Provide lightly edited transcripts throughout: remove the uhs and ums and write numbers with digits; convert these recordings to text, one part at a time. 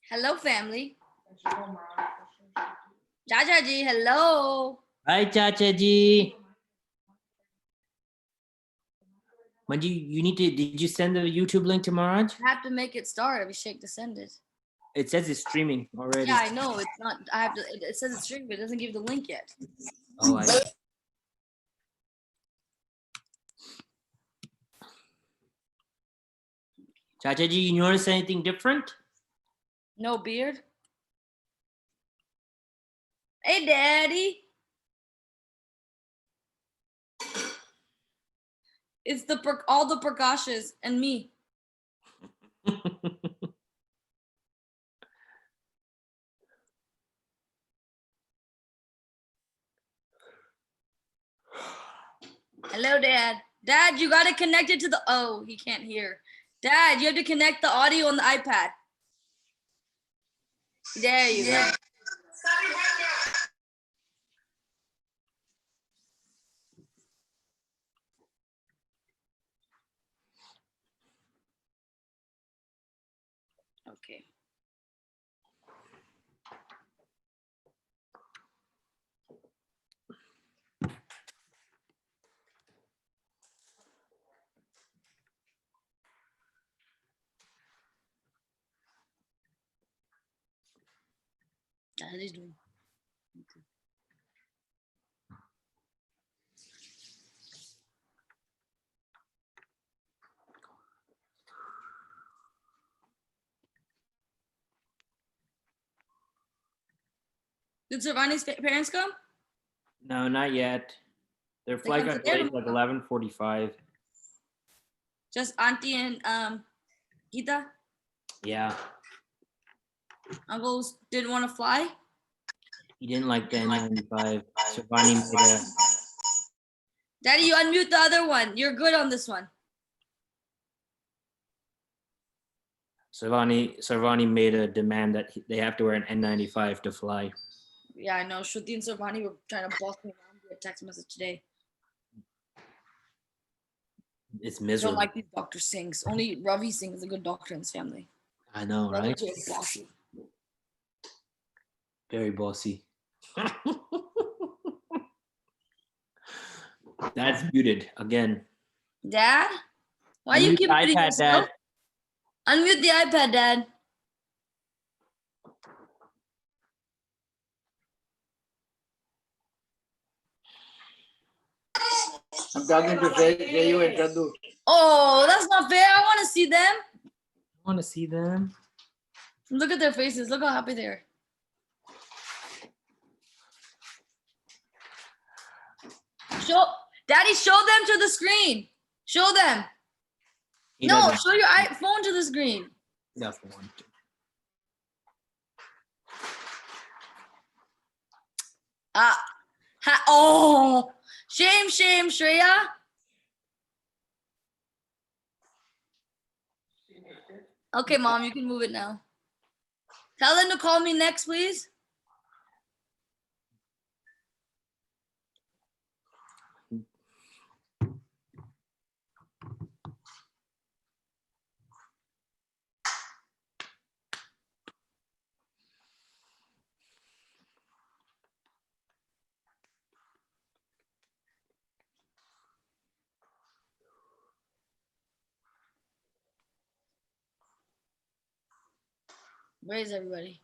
Hello, family. Chacha ji, hello. Hi, Chacha ji. Manji, you need to. Did you send the YouTube link to Maharaj? I have to make it start. Abhishek to send it. It says it's streaming already. Yeah, I know. It's not. I have to. It says it's streaming, but it doesn't give the link yet. Oh, I. Chacha ji, you notice anything different? No beard. Hey, Daddy. It's all the Prakashas and me. Hello, Dad. Dad, you got to connect it to the. Oh, he can't hear. Dad, you have to connect the audio on the iPad. There you go. Okay. How are you doing? Okay. Did Sarvani's parents come? No, not yet. Their flight got delayed like 11:45. Just Auntie and Gita? Yeah. Uncle didn't want to fly? He didn't like the N95. Sarvani made a. Daddy, you unmute the other one. You're good on this one. Sarvani made a demand that they have to wear an N95 to fly. Yeah, I know. Shruti and Sarvani were trying to boss me around via text message today. It's I miserable. don't like these Dr. Singhs. Only Ravi Singh is a good doctor in his family. I know, right? Very bossy. Very bossy. That's muted again. Dad? Why Unmute you keep muting iPad, yourself? Dad. Unmute the iPad, Dad. I'm talking to Jayu and Chandu. Oh, that's not fair. I want to see them. I want to see them. Look at their faces. Look how happy they are. Daddy, show them to the screen. Show them. No, show your iPhone to the screen. That's the one. Oh, shame, Shreya. Okay, Mom, you can move it now. Tell them to call me next, please. Where is everybody?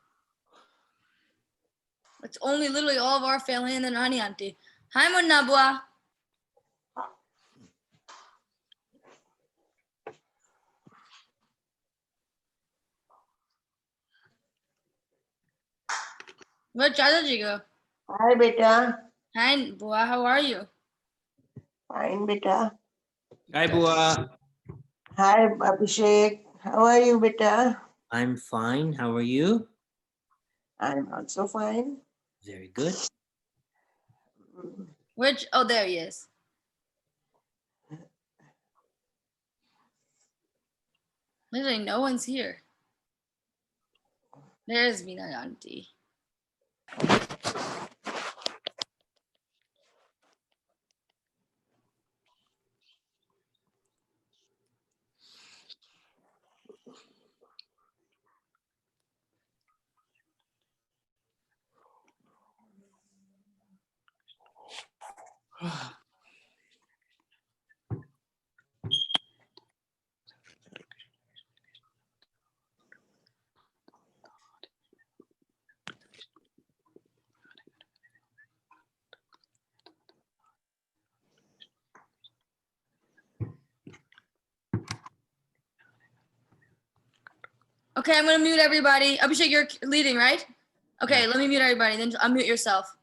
It's only literally all of our family and then Rani Auntie. Hi, Munabua. Where'd Chachaji go? Hi, beta. Hi, Bua. How are you? Fine, beta. Hi, Bua. Hi, Abhishek. How are you, beta? I'm fine. How are you? I'm also fine. Very good. Oh, there he is. Literally, no one's here. There's Vina Auntie. Okay, I'm gonna mute everybody. Abhishek, you're leading, right? Okay, Yeah. let me mute everybody. Then unmute yourself.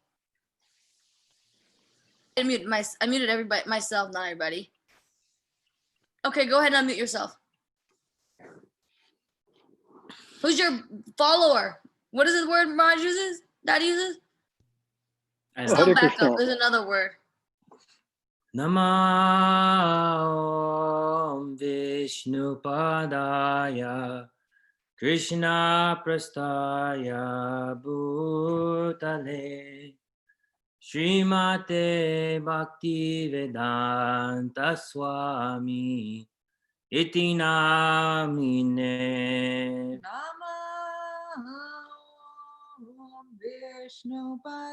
I muted everybody myself, not everybody. Okay, go ahead and unmute yourself. Who's your follower? What is the word Raj uses? Dad uses? I Sound don't. back up. There's another word. Namah Vishnupadaya Krishna Prastaya Bhutale Srimate Bhaktivedanta Swami Iti Namine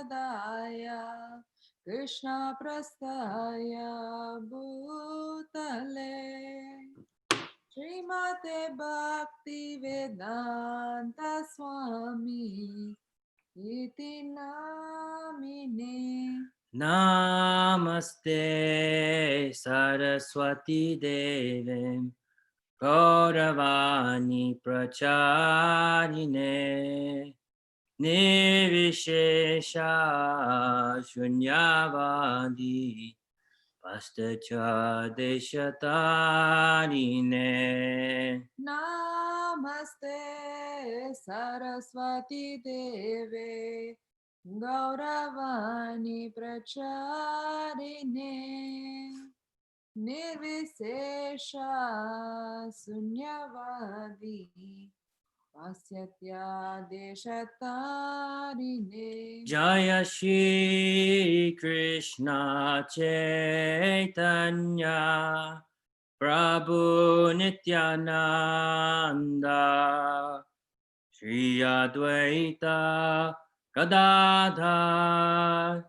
Vishnupadaya Krishna Prastaya Bhutale Srimate Bhakti Vedanta Swami Iti Namine Namaste Saraswati Devim Gauravani Pracharine Nirvishesha Shunyavadi Pastacha Deshatarine Namaste Saraswati Deve Gauravani Pracharine Nirvisesha Sunyavadi Pasyatya Deshatarine Jaya Shri Krishna Chaitanya Prabhu Nityananda Shri Advaita Gadadhar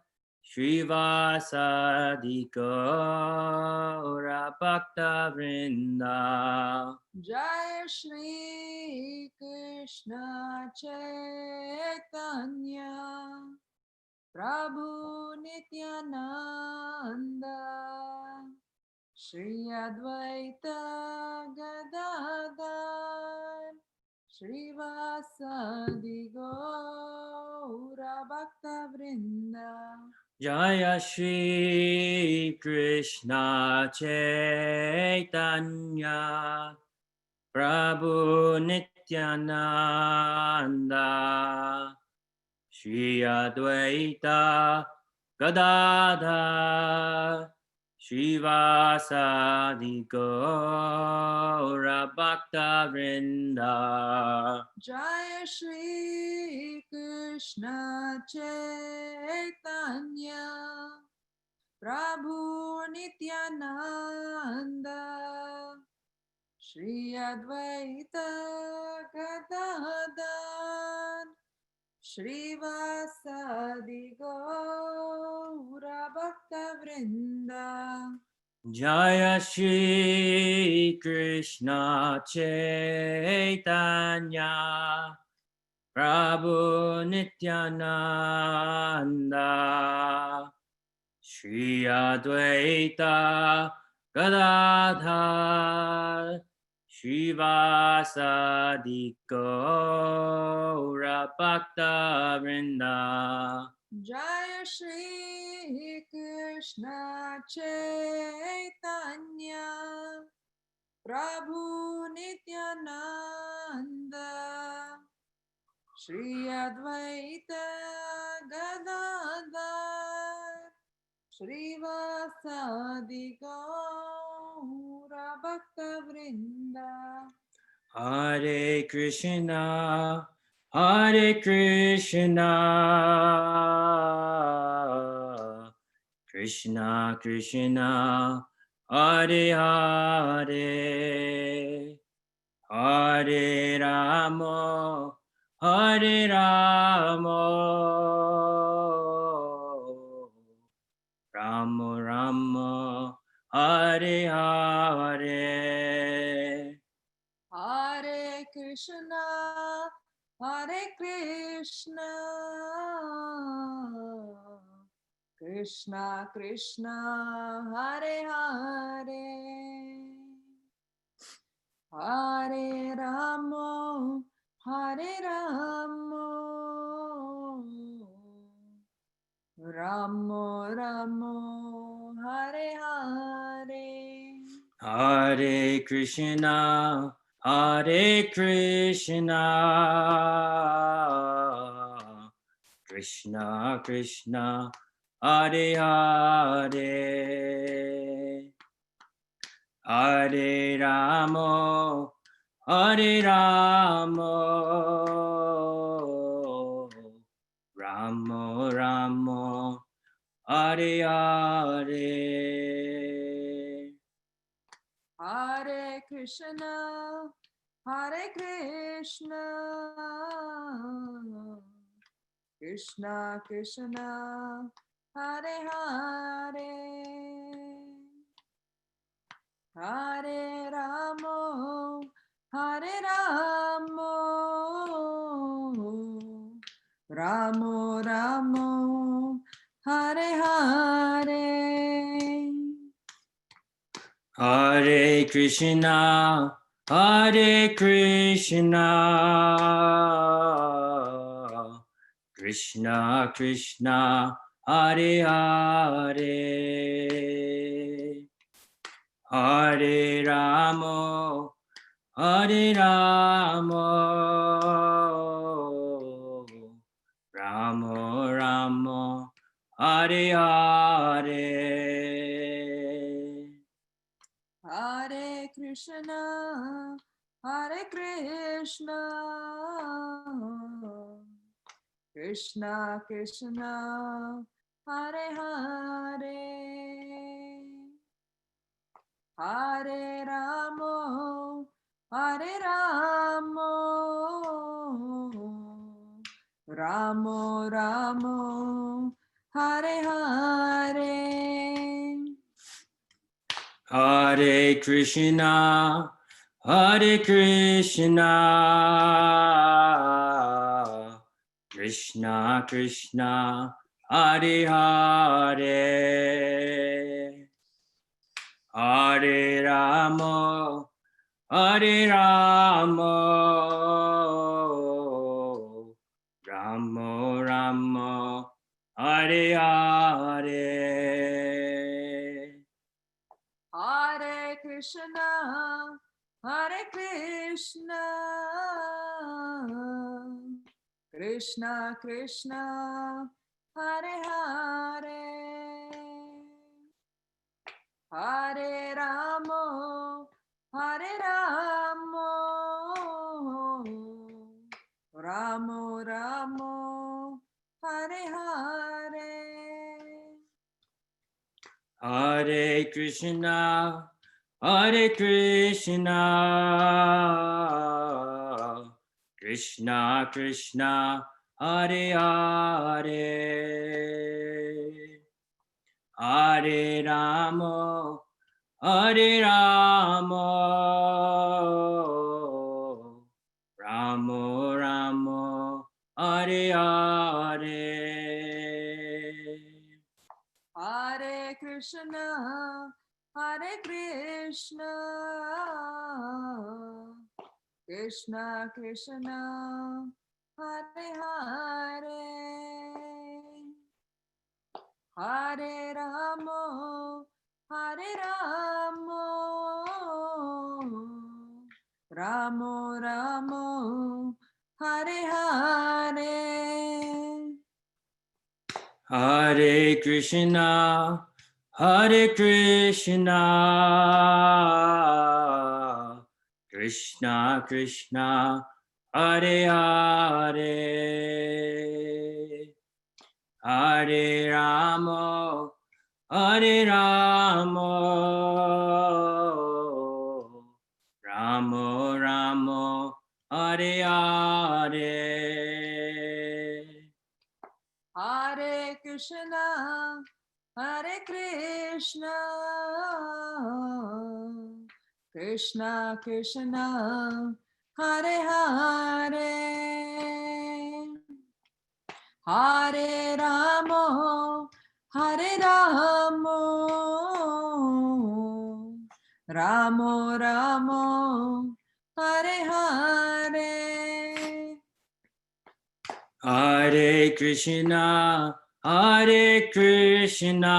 Srivasadi Gaura Bhakta Vrinda Jai Shri Krishna Chaitanya Prabhu Nityananda Shri Advaita Gadadhar Srivasadi Gaura Bhakta Vrinda Jaya Shri Krishna Chaitanya Prabhu Nityananda Shri Advaita Gadadhar Srivasadi Gaura Bhakta Vrinda Jaya Shri Krishna Chaitanya Prabhu Nityananda Shri Advaita Gadadhar Srivasadi Gaura Bhakta Vrinda Jaya Shri Krishna Chaitanya Prabhu Nityananda Shri Advaita Gadadhar Srivasadi Gaura Bhakta Vrinda Jaya Shri Krishna Chaitanya Prabhu Nityananda Shri Advaita Gadadhar Srivasadi Gaura Bhakta Vrinda Hare Krishna, Hare Krishna, Krishna Krishna, Hare Hare, Hare Rama, Hare Rama, Rama Hare Hare. Hare Krishna, Hare Krishna, Krishna Krishna, Hare Hare, Hare Ramo, Hare Ramo, Ramo Ramo, Hare Hare. Hare Krishna, Hare Krishna, Krishna Krishna, Hare Hare, Hare Ramo, Hare Ramo, Ramo Ramo, Hare Hare. Hare Krishna, Hare Krishna, Krishna Krishna, Hare Hare, Hare Ramo, Hare Ramo, Ramo Ramo, Hare Hare. Hare Krishna, Hare Krishna, Krishna Krishna, Hare Hare, Hare Ramo, Hare Ramo, Ramo Ramo, Hare Hare. Hare Krishna, Hare Krishna, Krishna Krishna, Hare Hare, Hare Ramo, Hare Ramo, Ramo Ramo, Hare Hare. Hare Krishna, Hare Krishna, Krishna Krishna, Hare Hare, Hare Ramo, Hare Ramo, Ramo Ramo, Hare Hare. Hare Krishna, Hare Krishna, Krishna Krishna, Hare Hare, Hare Ramo, Hare Ramo, Ramo Ramo, Hare Hare. Hare Krishna, Hare Krishna, Krishna Krishna, Hare Hare, Hare Ramo, Hare Ramo, Ramo Ramo, Hare Hare. Hare Krishna, Hare Krishna, Krishna Krishna, Hare Hare, Hare Ramo, Hare Ramo, Ramo Ramo, Hare Hare. Hare Krishna, Hare Krishna, Krishna Krishna, Hare Hare, Hare Ramo, Hare Ramo, Ramo Ramo, Hare Hare. Hare Krishna, Hare Krishna, Krishna Krishna, Hare Hare, Hare Ramo, Hare Ramo, Ramo Ramo, Hare Hare. Hare Krishna, Hare Krishna,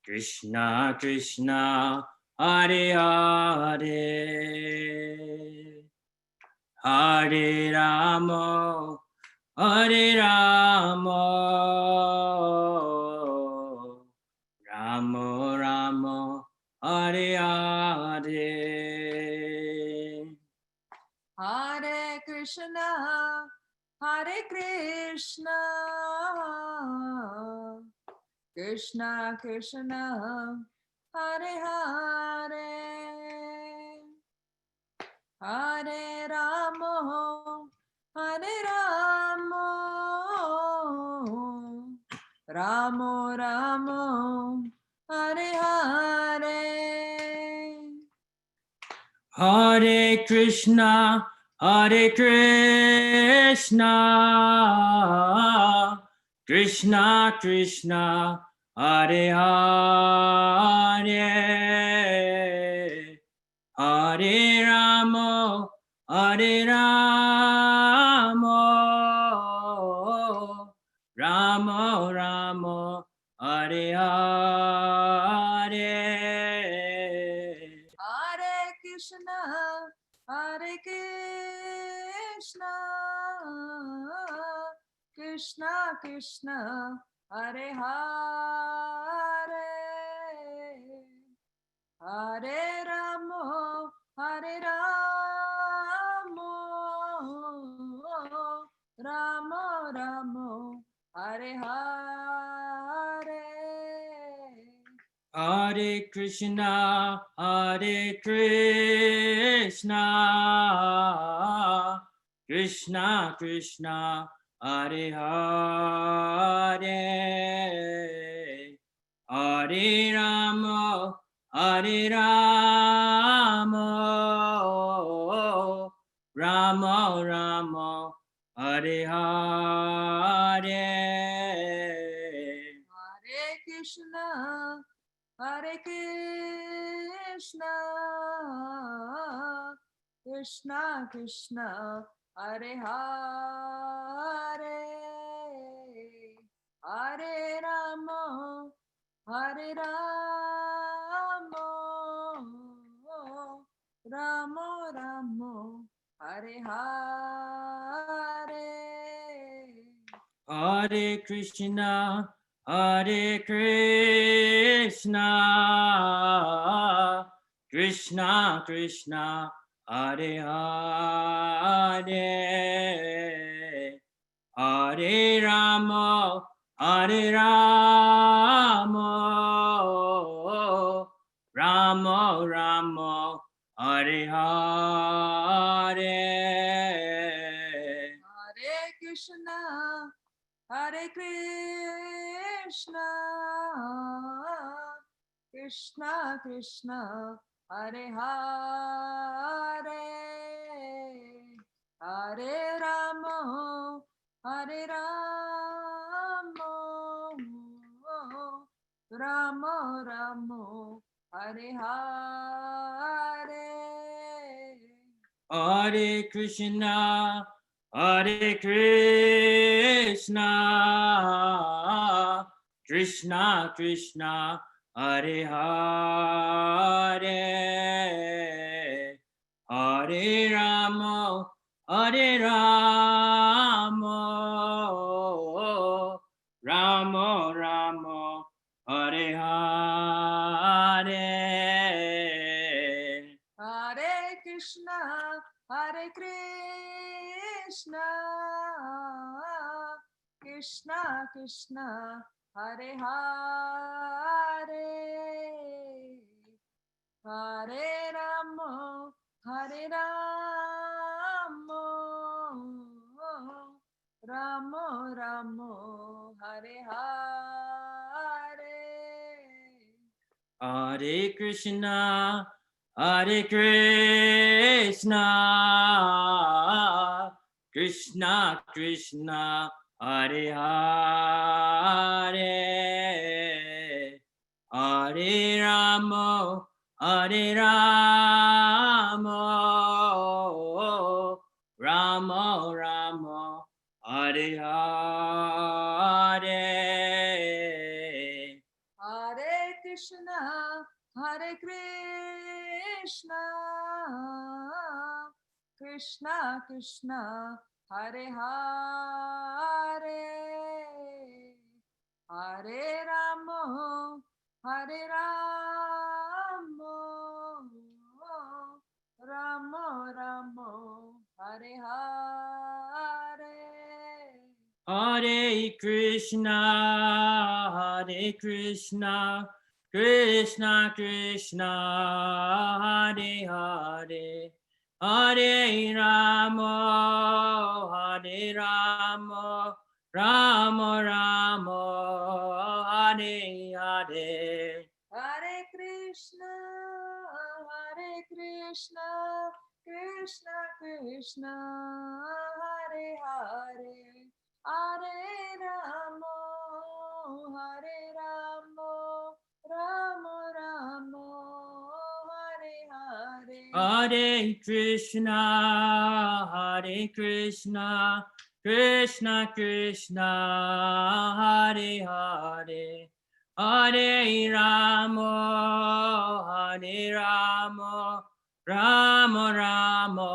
Krishna Krishna, Hare Hare, Hare Rama, Hare Rama, Rama Rama, Hare Hare. Hare Krishna, Hare Krishna, Krishna Krishna, Hare Hare, Hare Ramo, Hare Ramo, Ramo Ramo, Hare Hare. Hare Krishna, Hare Krishna, Krishna Krishna, Hare Hare, Hare Rama, Hare Rama, Rama Rama, Hare Hare. Hare Krishna, Hare Krishna, Krishna Krishna, Hare Hare, Hare Ramo, Hare Ramo, Ramo Ramo, Hare Hare. Hare Krishna, Hare Krishna, Krishna Krishna, Hare Hare, Hare Rama, Hare Rama, Rama Rama, Hare Hare. Hare Krishna, Hare Krishna, Krishna Krishna, Hare Hare, Hare Ramo, Hare Ramo, Ramo Ramo, Hare Hare. Hare Krishna, Hare Krishna, Krishna Krishna, Hare Hare, Hare Rama, Hare Rama, Rama Rama, Hare Hare. Hare Krishna, Hare Krishna, Krishna Krishna, Hare Hare, Hare Ramo, Hare Ramo, Ramo Ramo, Hare Hare. Hare Krishna, Hare Krishna, Krishna Krishna, Hare Hare, Hare Rama, Hare Rama, Rama Rama, Hare Hare. Hare Krishna, Hare Krishna, Krishna Krishna, Hare Hare, Hare Ramo, Hare Ramo, Ramo Ramo Hare Hare. Hare Krishna, Hare Krishna, Krishna Krishna, Hare Hare, Hare Rama, Hare Rama, Rama Rama, Hare Hare. Hare Krishna, Hare Krishna, Krishna Krishna, Hare Hare, Hare Ramo, Hare Ramo, Ramo Ramo, Hare Hare. Hare Krishna, Hare Krishna, Krishna Krishna, Hare Hare, Hare Rama, Hare Rama, Rama Rama, Hare Hare. Hare Krishna, Krishna Krishna, Hare Hare, Hare Ramo, Ramo Ramo, Hare Hare. Hare Krishna, Hare Krishna, Krishna Krishna, Hare Hare, Hare Rama, Hare Rama, Rama Rama,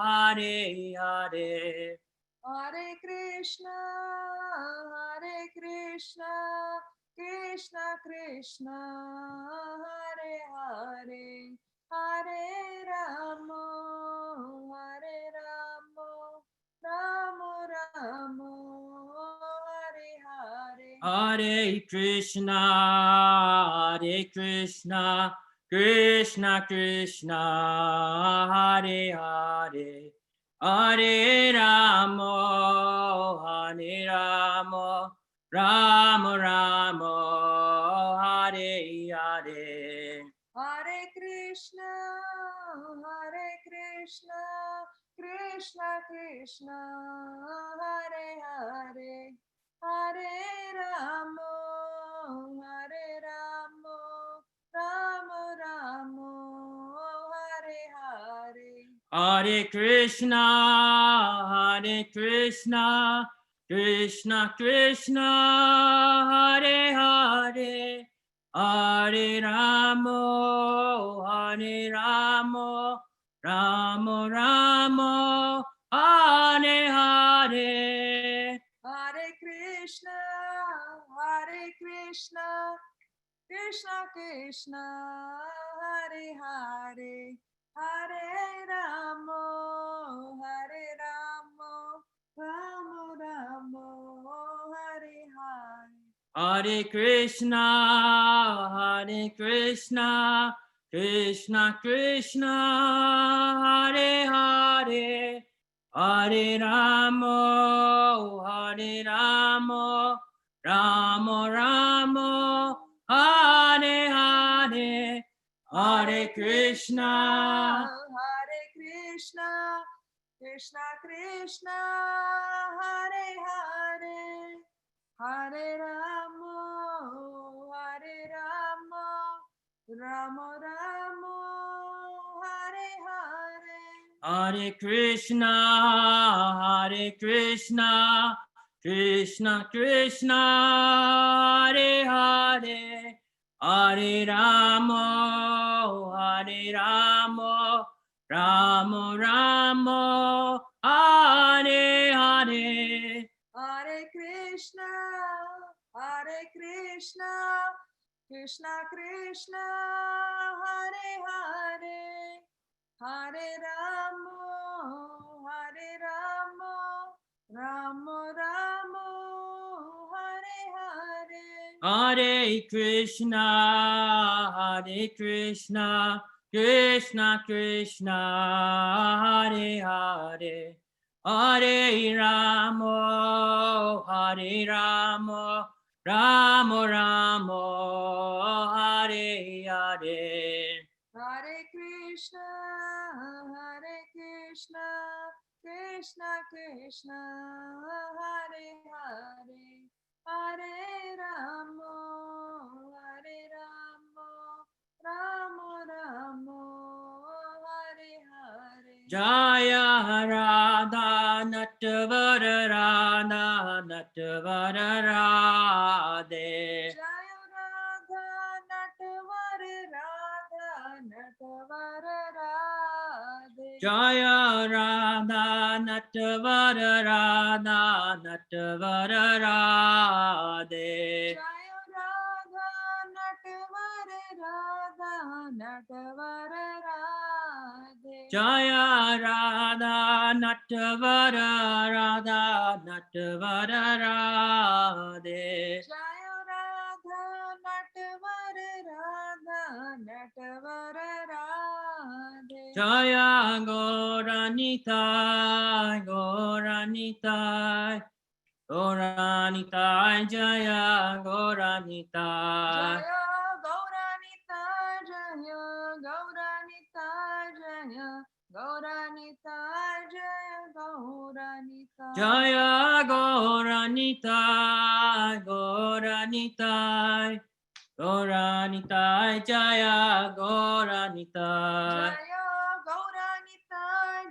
Hare Hare. Hare Krishna, Krishna Krishna, Hare Hare, Hare Ramo, Ramo Ramo, Hare Hare. Hare Krishna, Hare Krishna, Krishna Krishna, Hare Hare, Hare Rama, Hare Rama, Rama Rama, Hare Hare. Hare Krishna, Krishna Krishna, Hare Hare, Hare Ramo, Ramo Ramo, Hare Hare. Hare Krishna, Hare Krishna, Krishna Krishna, Hare Hare, Hare Rama, Hare Rama, Rama Rama, Hare Hare. Hare Krishna, Krishna Krishna, Hare Hare, Hare Ramo, Ramo Ramo, Hare Hare. Hare Krishna, Hare Krishna, Krishna Krishna, Hare Hare, Hare Rama, Hare Rama, Rama Rama, Hare Hare, Hare Krishna, Krishna Krishna, Hare Hare, Hare Ramo, Ramo Ramo, Hare Hare. Hare Krishna, Hare Krishna, Krishna Krishna, Hare Hare, Hare Rama, Hare Rama, Rama Rama, Hare Hare. Hare Krishna, Krishna Krishna, Hare Hare, Hare Ramo, Ramo Ramo, Hare Hare. Hare Krishna, Hare Krishna, Krishna Krishna, Hare Hare, Hare Ramo, Hare Ramo, Ramo Ramo, Hare Hare. Hare Krishna, Krishna Krishna, Hare Hare, Hare Ramo, Ramo Ramo, Hare Hare. Jaya Radha Natavara Radha Natavara Radhe. Jaya Radha Natvar Radha Natvar Radhe. Jaya Radha Natavara Radha Natavara Radhe. Jaya Radha Natvar Radha Natvar Radhe. Jaya Radha Natavara Radha Natavara Radhe. Jaya Radha Natvar Radha Natvar Radhe. Jaya Gauranitai, Gauranitai, Gauranitai, Jaya Gauranitai. Jaya Gauranita Jaya Gauranita Jaya Gauranita Jaya Gauranita. Jaya Gauranitai, Gauranitai, Gauranitai, Jaya Gauranitai. Jaya Gauranita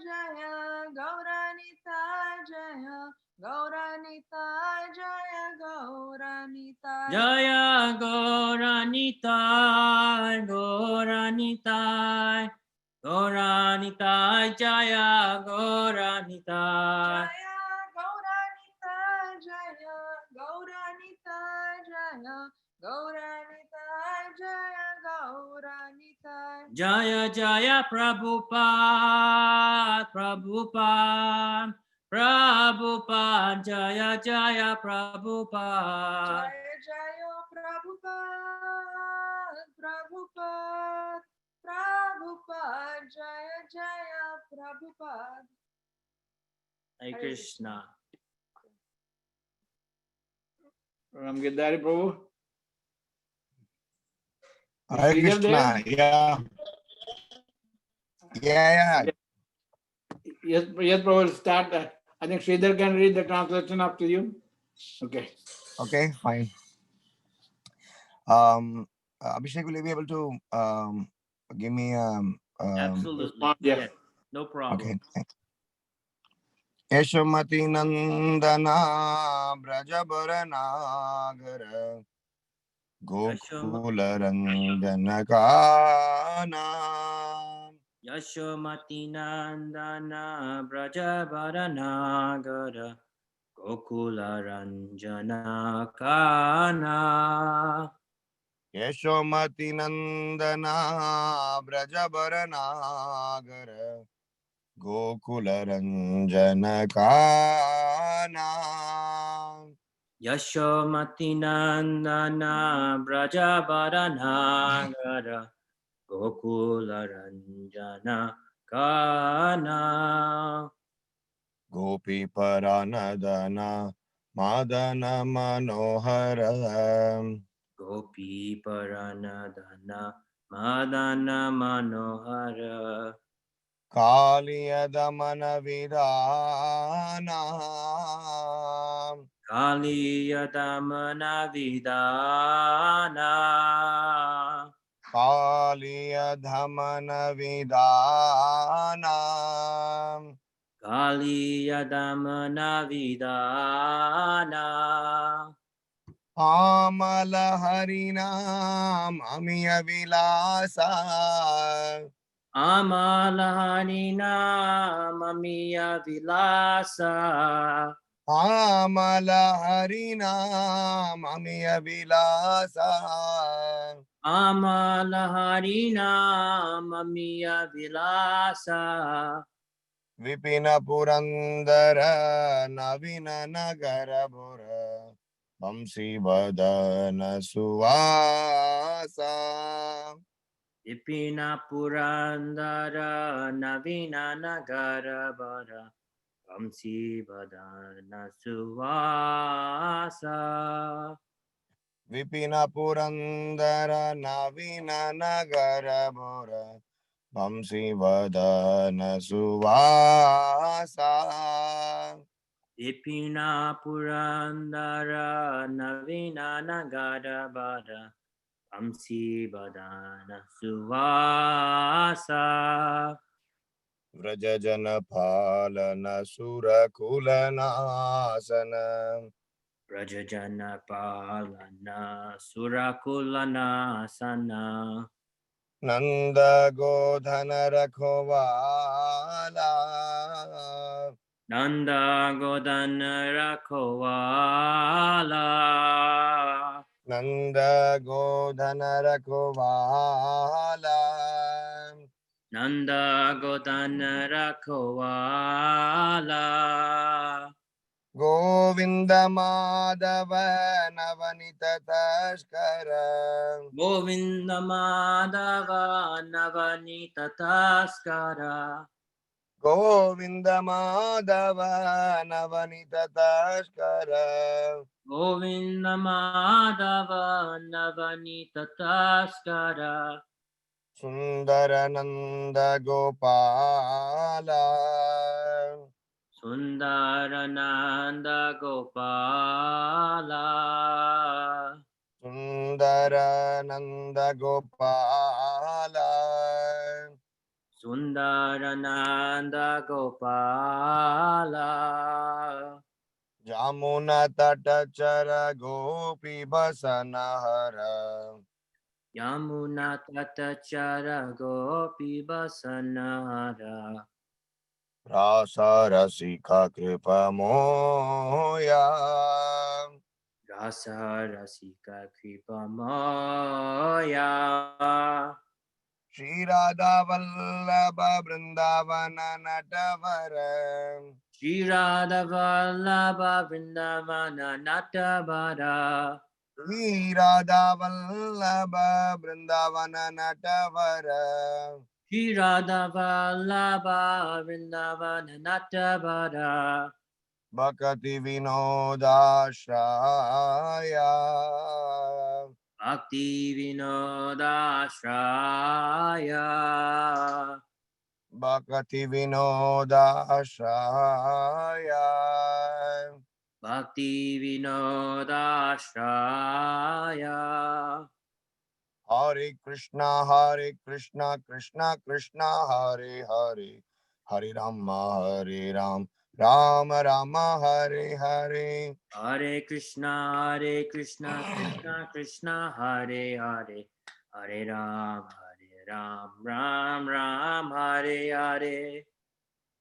Jaya Gauranita Jaya Gauranita Jaya Gauranita. Jaya Gauranitai, Gauranitai, Gauranitai, Jaya Gauranitai. Jaya Gauranita Jaya Gauranita Jaya Gauranita Jaya Gauranita. Jaya Jaya Prabhupada, Prabhupada, Prabhupada, Jaya Jaya Prabhupada. Jaya Jaya Prabhupada Prabhupada Prabhupada Jaya Jaya Prabhupada. Hare Krishna. Ramgidari Prabhu. Hare Is Sridhar Krishna. Yeah. Yes, yes, Prabhu, will start. I think Sridhar can read the translation after you. Okay. Okay, fine. Abhishek, will you be able to give me Absolutely. Respond, yes. Yes. No problem. okay. Yashomati Nandana Brajabaranagar Gokula Ranjanakana Yashomati Nandana Brajabaranagara Gokula Ranjana Kana. Yashomati Nandana Brajabaranagar Gokula Ranjanakana Yashomati Nandana Brajabaranagara Gokula Ranjana Kana. Gopi Paranadana Madana Manohara Gopi Paranadana Madana Manohara Kaliya Damana Vidana Kaliya Damana Vidana Kaliya Dhamana Vidana Kaliya Damana Vidana Amala Harinam Amiya Vilasa Amalaharina Mamiya Vilasa Amala Harinam Amiya Vilasa Amalaharina Mamiya Vilasa Vipina Purandara Navina Nagara Bura Vamsi Vadana Suvasa Ipina Purandara Navina Nagara Bara Vamsi Vadana Suvasa. Vipina Purandara Navina Nagara Bora Vamsi Vadana Suvasa. Ipina Purandara Navina Nagara Bada Vamsi Vadana Suvasa. Vrajajana Palana Surakulanasana. Rajajana Palana Surakulana Sana. Nanda Godhana Rakhovala. Nanda Godana Rakhovala. Nanda Godhana Rakhovala. Nanda Godana Rakhovala. Govinda Madhava Navanita Tashkara. Govinda Madhava Navanita Taskara. Govinda Madhava Navanita Tashkara. Govinda Madhava Navanita Taskara. Sundarananda Gopala. Sundarananda Gopala. Sundarananda Gopala. Sundarananda Gopala. Jamuna Tatachara Gopi Basanahara. Yamuna Tatachara Gopi Basanara. Rasa Rasika Kripa Moya. Rasa Rasika Kripa Maya. Shri Radha Vallabha Vrindavana Natavara. Shri Radha Vallabha Vrindavana Natavara. Shri Radha Vallabha Vrindavana Natavara. Shri Radha Vallabha Vrindavana Natavara. Bhakti Vinodashraya. Bhakti Vinodashraya. Bhakti Vinodashraya. Bhakti Vinodashraya. Hare Krishna, Krishna Krishna, Hare Hare. Hare Rama, Rama Rama, Hare Hare. Hare Krishna, Krishna Krishna, Hare Hare. Hare Ram, Ram Ram, Hare Hare.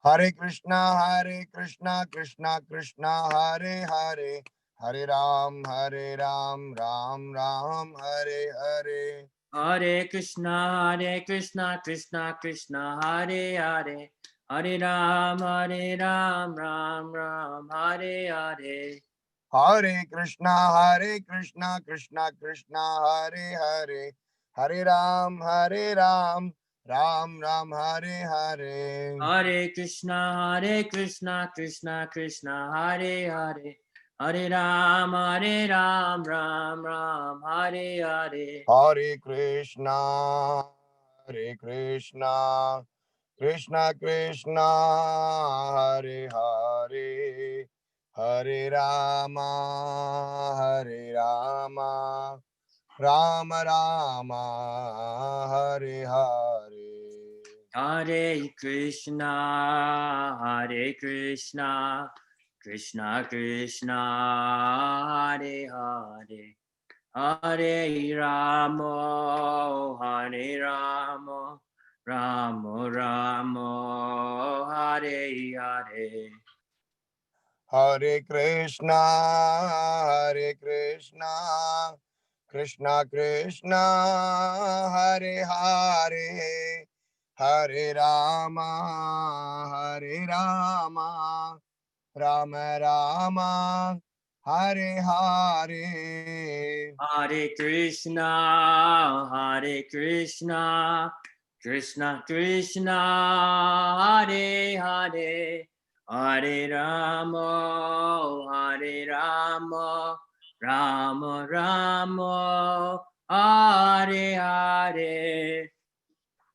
Hare Krishna, Krishna Krishna, Hare Hare. Hare Ram, Ram Ram, Hare Hare. Hare Krishna, Krishna Krishna, Hare Hare. Hare Ram, Ram Ram, Hare Hare. Hare Krishna, Krishna Krishna, Hare Hare. Hare Ram, Ram Ram, Hare Hare. Hare Krishna, Krishna Krishna, Hare Hare. Hare Ram, Ram Ram, Hare Hare. Hare Krishna, Krishna Krishna Krishna, Hare Hare. Hare Rama, Rama Rama, Hare Hare. Hare Krishna, Krishna Krishna, Hare Hare. Hare Ramo, Ramo Ramo, Hare Hare. Hare Krishna, Krishna Krishna, Hare Hare. Hare Rama, Rama Rama, Hare Hare. Hare Krishna, Krishna Krishna, Hare Hare. Hare Rama, Hare Rama, Rama Rama, Hare Hare.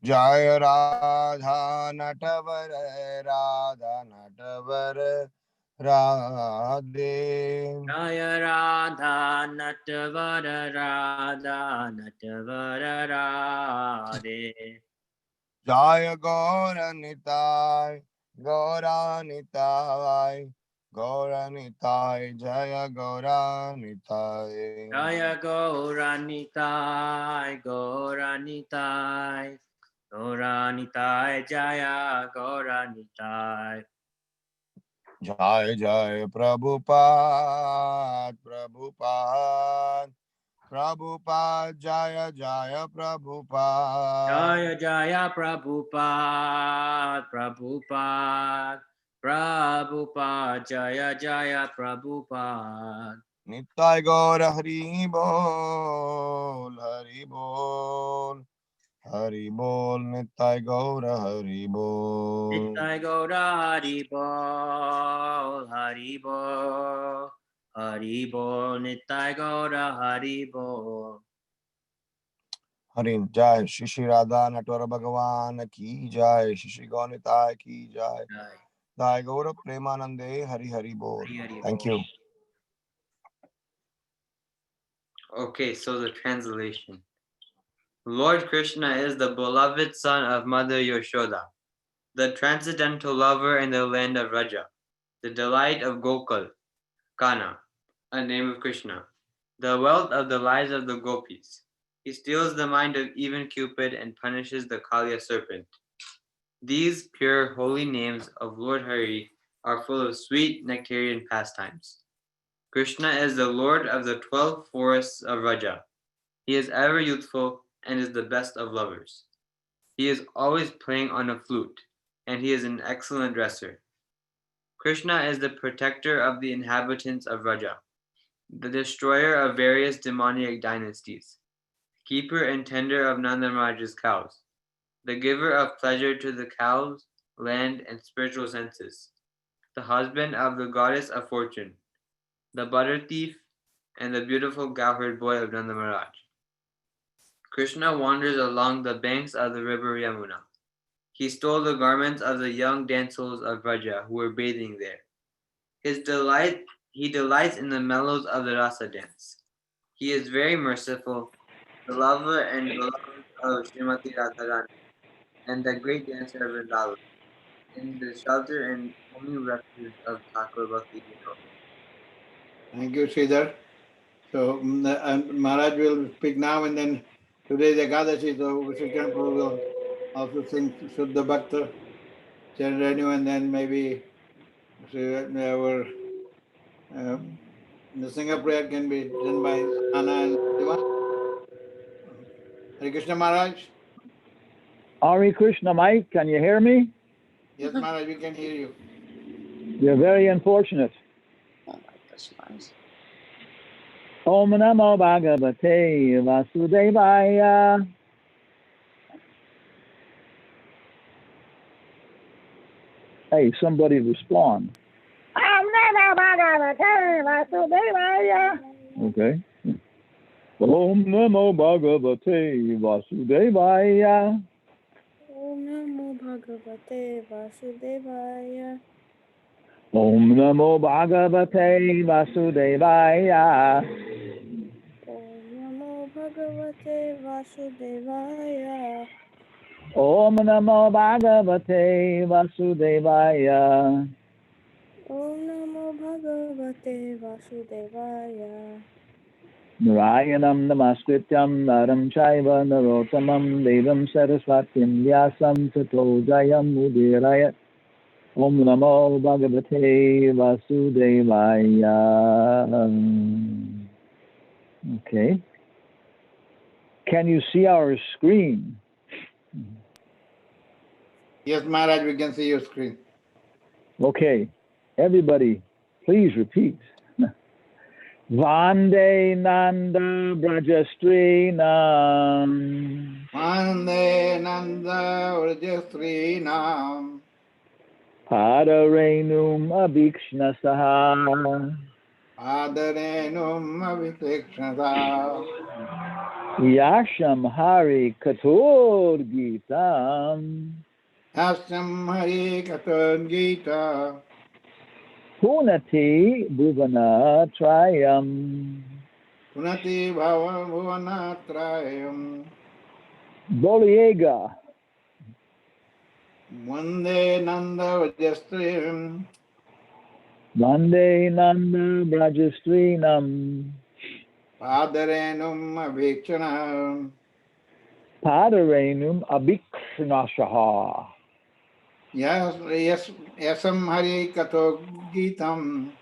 Jaya Radha Natavar Radha Natavar Radhe. Jaya Radha Natavara Radha Natavara Radhe. Jaya Gauranitai, Gauranitai, Gauranitai, Jaya Gauranitai. Jaya Gauranitai, Gauranitai, Gauranitai, Jaya Gauranitai. Jai Jai Prabhupada, Prabhupada, Prabhupada, Jaya Jaya Prabhupada. Jaya Jaya Prabhupada, Prabhupada, Prabhupada, Jaya Jaya Prabhupada. Nitai Gaura Hari Bol, Hari Bol, Hari Bol, Nitai Gaura Hari Bol. Nittai Gaura Hari Bol, Hari Bol, Hari Bol, Nittai Gaura Hari Bol. Harin Jai, Shishi Radha Natwara Bhagavan ki Jai, Shishi Gaunitai ki Jai. Jai. Jai Gaura Premanande Hari Hari Bol. Hari Hari Thank Bol. you. Okay, so the translation. Lord Krishna is the beloved son of Mother Yashoda, the transcendental lover in the land of Raja, the delight of Gokul, Kana, a name of Krishna, the wealth of the lives of the gopis. He steals the mind of even Cupid and punishes the Kaliya serpent. These pure holy names of Lord Hari are full of sweet nectarian pastimes. Krishna is the lord of the 12 forests of Raja. He is ever youthful and is the best of lovers. He is always playing on a flute, and he is an excellent dresser. Krishna is the protector of the inhabitants of Raja, the destroyer of various demoniac dynasties, keeper and tender of Nanda Maharaj's cows, the giver of pleasure to the cows, land, and spiritual senses, the husband of the goddess of fortune, the butter thief, and the beautiful cowherd boy of Nanda Maharaj. Krishna wanders along the banks of the river Yamuna. He stole the garments of the young damsels of Vraja who were bathing there. He delights in the mellows of the rasa dance. He is very merciful, the lover and beloved of Srimati Radharani, and the great dancer of Vrindavan, in the shelter and only refuge of Thakur Bhakti Vinod. Thank you, Sridhar. So Maharaj will speak now, and then today is Ekadashi, so Vishishkan Prabhu will also sing Shuddha Bhakta, Chaitanya, and then maybe our the singer prayer can be done by Anna and Siva. Hare Krishna Maharaj. Hare Krishna, Mike, can you hear me? Yes, Maharaj, we can hear you. You're very unfortunate. Oh my gosh. Om Namo Bhagavate Vasudevaya. Hey, somebody respond. Om Namo Bhagavate Vasudevaya. Okay. Om Namo Bhagavate Vasudevaya. Om Namo Bhagavate Vasudevaya. Om Namo Bhagavate Vasudevaya. Om Namo Bhagavate Vasudevaya. Om Namo Bhagavate Vasudevaya. Om Namo Bhagavate Vasudevaya. Narayanam Namaskrityam Naram Chaiva Narottamam Devam Saraswatim Vyasam Tato Jayam Udirayat. Om Namo Bhagavate Vasudevaya. Okay. Can you see our screen? Yes, Maharaj, we can see your screen. Okay. Everybody, please repeat. Vande Nanda Brajastrinam Vande Nanda Vrajastrinam Padarenum abhikshnasaha. Adarenum avitekshata. Yasham Hari Katur Gitam. Asyam Hari Katad Gita. Punati Bhuvana Trayam. Punati Bhava Bhuvanatrayam. Boliega. Vande Nanda Vajastrim. Vande Nanda Brajastrinam. Padarenum Abhikshana. Padarenum Abhikshnashaha. Yasam Hari Kato Gitam.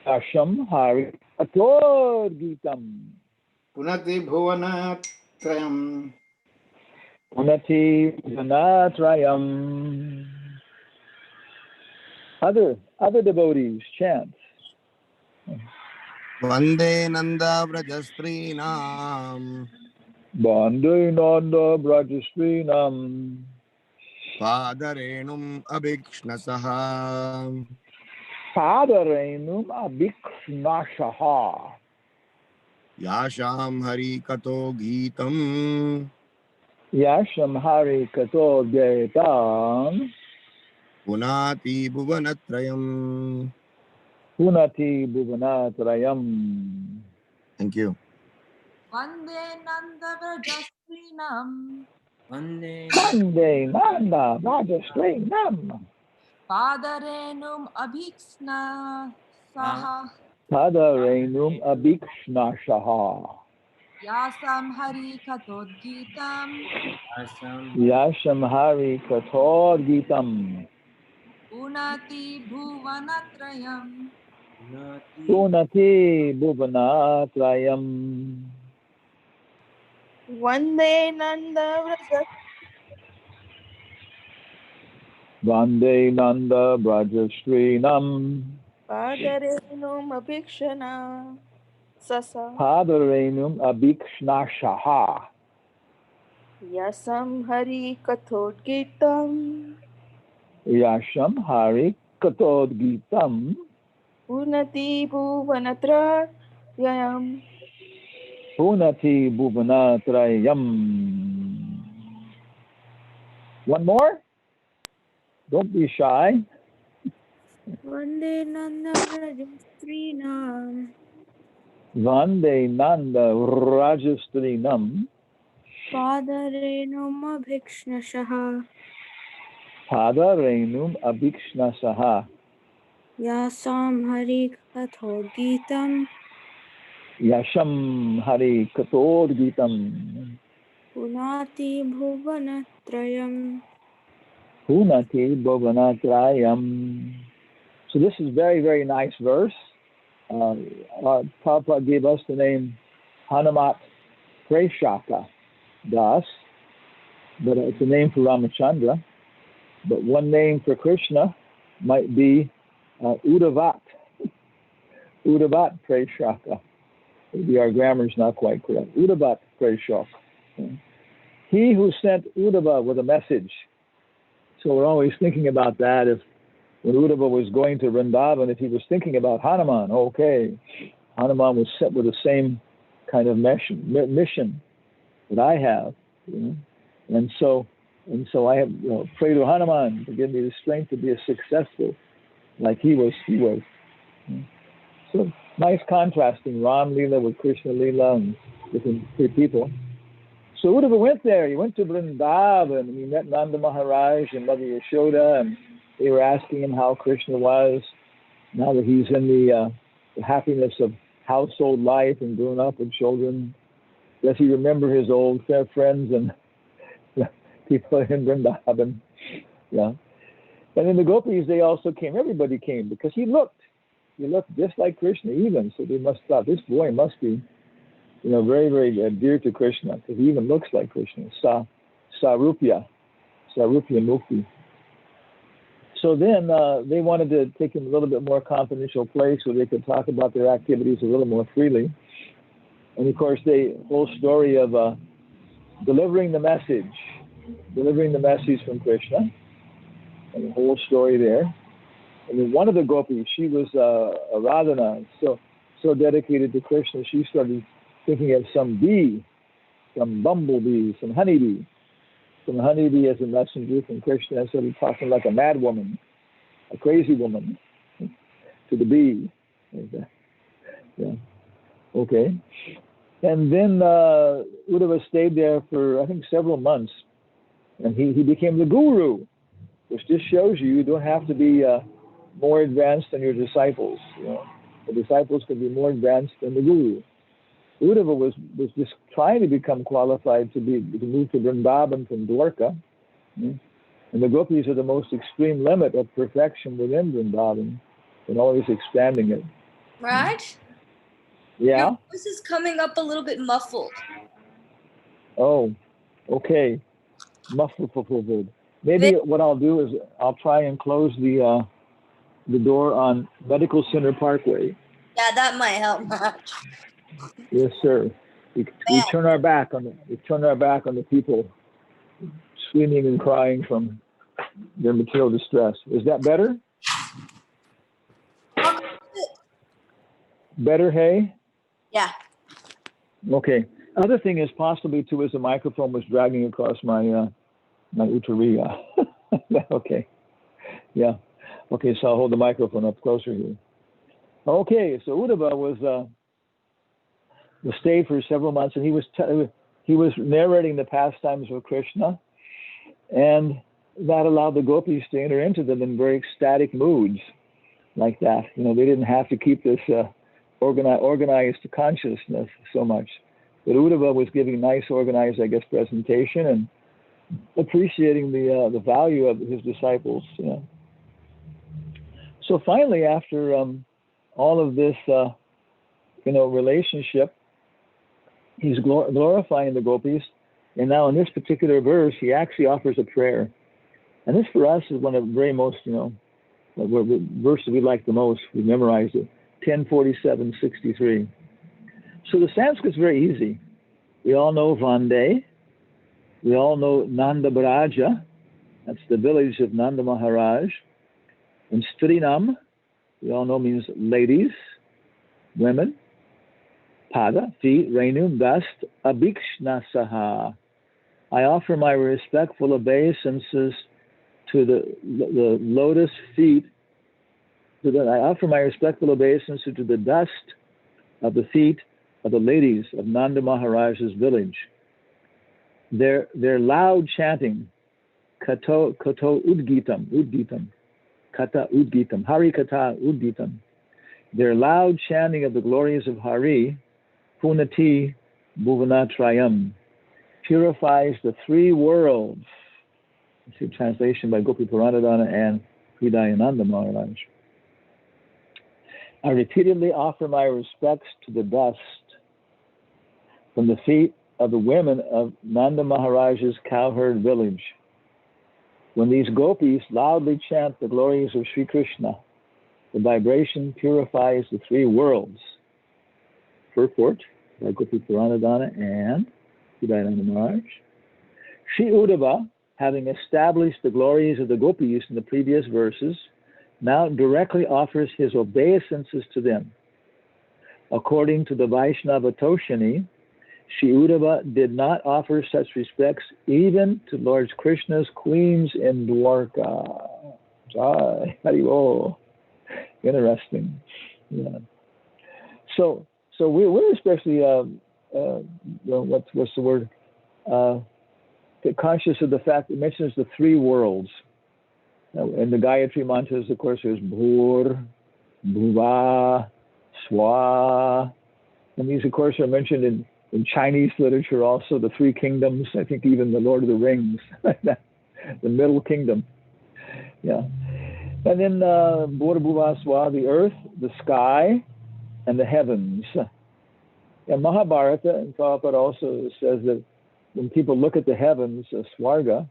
Asham Hari Katur Gitam. Punati Bhuvanatrayam. Punati Vanatrayam. Other devotees chant. Vande Nanda Brajastrinam. Vande Nanda Brajastrinam. Padarenum Abhikshnasaha. Padarenum Abhikshnashaha. Yasham Hari Kato Gitam. Yasham Hari Kato Getam. Punati Bhuvanatrayam. Punati Bhuvanatrayam. Thank you. Vande Nanda Vrajastrinam. Vande Vande Nanda Brajastrinam. Padarenum Abhiksna Saha. Padarenum Abhikshnashaha. Yasam Hari Katodgitam. Asam Yasham Hari Kator Gitam. Unati Bhuvanatrayam. Nati Punati Bhuvanatrayam. Vande Nanda Vrajastrinam. Vande Nanda Brajastrinam. Padarenum Abhikshana Sasa. Padarenum Abhikshnashaha. Yasam Hari Kathodgitam. Yasham Hari Katod Gitam. Unati Bhuvanatrayam. Punati Bhuvanatrayam. One more? Don't be shy. Vande Nanda Vrajastrinam. Vande Nanda Rajastrinam. Padarenum Abhikshnashaha. Padarenum Abhikshnasaha. Yasam Hari Kathodgitam. Yasham Hari Katod Gitam. Punati Bhuvanatrayam. Punati Bhuvanatrayam. So this is very, very nice verse. Prabhupada gave us the name Hanumat Preshaka Das, but it's a name for Ramachandra. But one name for Krishna might be Udavat. Udavat Preshaka. Maybe our grammar is not quite correct. Udavat Preshaka. He who sent Uddhava with a message. So we're always thinking about that. If when Uddhava was going to Vrindavan, if he was thinking about Hanuman, okay, Hanuman was set with the same kind of mission that I have, you know? and so I have pray to Hanuman to give me the strength to be as successful like he was. So nice contrasting Ram Leela with Krishna Leela and different people. So Uddhava went there. He went to Vrindavan and he met Nanda Maharaj and Mother Yashoda, and they were asking him how Krishna was now that he's in the happiness of household life and grown up with children. Does he remember his old friends and people in Vrindavan? Yeah. And in the gopis, they also came. Everybody came because he looked just like Krishna even. So they must thought this boy must be, very, very dear to Krishna because he even looks like Krishna. Sarupya Mukti. So then they wanted to take him a little bit more confidential place where they could talk about their activities a little more freely. And of course, the whole story of delivering the message from Krishna. and the whole story there. And then one of the gopis, she was a Radhana, so dedicated to Krishna, she started thinking of some bee, some bumblebee, some honeybee as a messenger from Krishna, and started talking like a mad woman, a crazy woman, to the bee. Yeah. Okay. And then Uddhava stayed there for, I think, several months, and he became the guru, which just shows you don't have to be more advanced than your disciples. You know, the disciples can be more advanced than the guru. Uddhava was just trying to become qualified to move to Vrindavan from Dwarka, and the gopis are the most extreme limit of perfection within Vrindavan, and always expanding it. Right? Yeah. Your voice is coming up a little bit muffled. Oh, okay. Muffled. Maybe what I'll do is I'll try and close the door on Medical Center Parkway. Yeah, that might help much. Yes, sir. We turn our back on the people screaming and crying from their material distress. Is that better? Better, hey? Yeah. Okay. Other thing is possibly too is the microphone was dragging across my uttariya. Okay. Yeah. Okay, so I'll hold the microphone up closer here. Okay, so Uddhava was stayed for several months, and he was narrating the pastimes of Krishna, and that allowed the gopis to enter into them in very ecstatic moods, like that. You know, they didn't have to keep this organized consciousness so much. But Uddhava was giving nice, organized, I guess, presentation and appreciating the value of his disciples. You know. So finally, after all of this, relationship, he's glorifying the gopis. And now in this particular verse, he actually offers a prayer. And this for us is one of the very most, verses we like the most. We memorized it, 1047:63. So the Sanskrit's very easy. We all know Vande. We all know Nanda Baraja. That's the village of Nanda Maharaj. And Strinam, we all know means ladies, women. Pada, feet, Renu, dust, Abhikshnasaha. I offer my respectful obeisances to the lotus feet. I offer my respectful obeisances to the dust of the feet of the ladies of Nanda Maharaj's village. Their loud chanting, Kato Udgitam, Kata Udgitam, Hari Kata Udgitam. Their loud chanting of the glories of Hari, Punati Bhuvanatrayam, purifies the three worlds. This is translation by Gopi Puranadana and Hridayananda Maharaj. I repeatedly offer my respects to the dust from the feet of the women of Nanda Maharaj's cowherd village. When these gopis loudly chant the glories of Sri Krishna, the vibration purifies the three worlds. Purport by Gopi Puranadana and Hridayananda Maharaj. Sri Uddhava, having established the glories of the gopis in the previous verses, now directly offers his obeisances to them. According to the Vaishnava Toshani, Sri Uddhava did not offer such respects even to Lord Krishna's queens in Dwarka. Jai Haribol. Interesting. Yeah. So we're especially what's the word? Conscious of the fact it mentions the three worlds. And the Gayatri mantras, of course, there's Bhur, Bhuva, Swa. And these, of course, are mentioned in Chinese literature also, the three kingdoms. I think even the Lord of the Rings, the middle kingdom. Yeah. And then Bhur, Bhuva, Swa, the earth, the sky, and the heavens. And Mahabharata, and Prabhupada also says that when people look at the heavens, Swarga,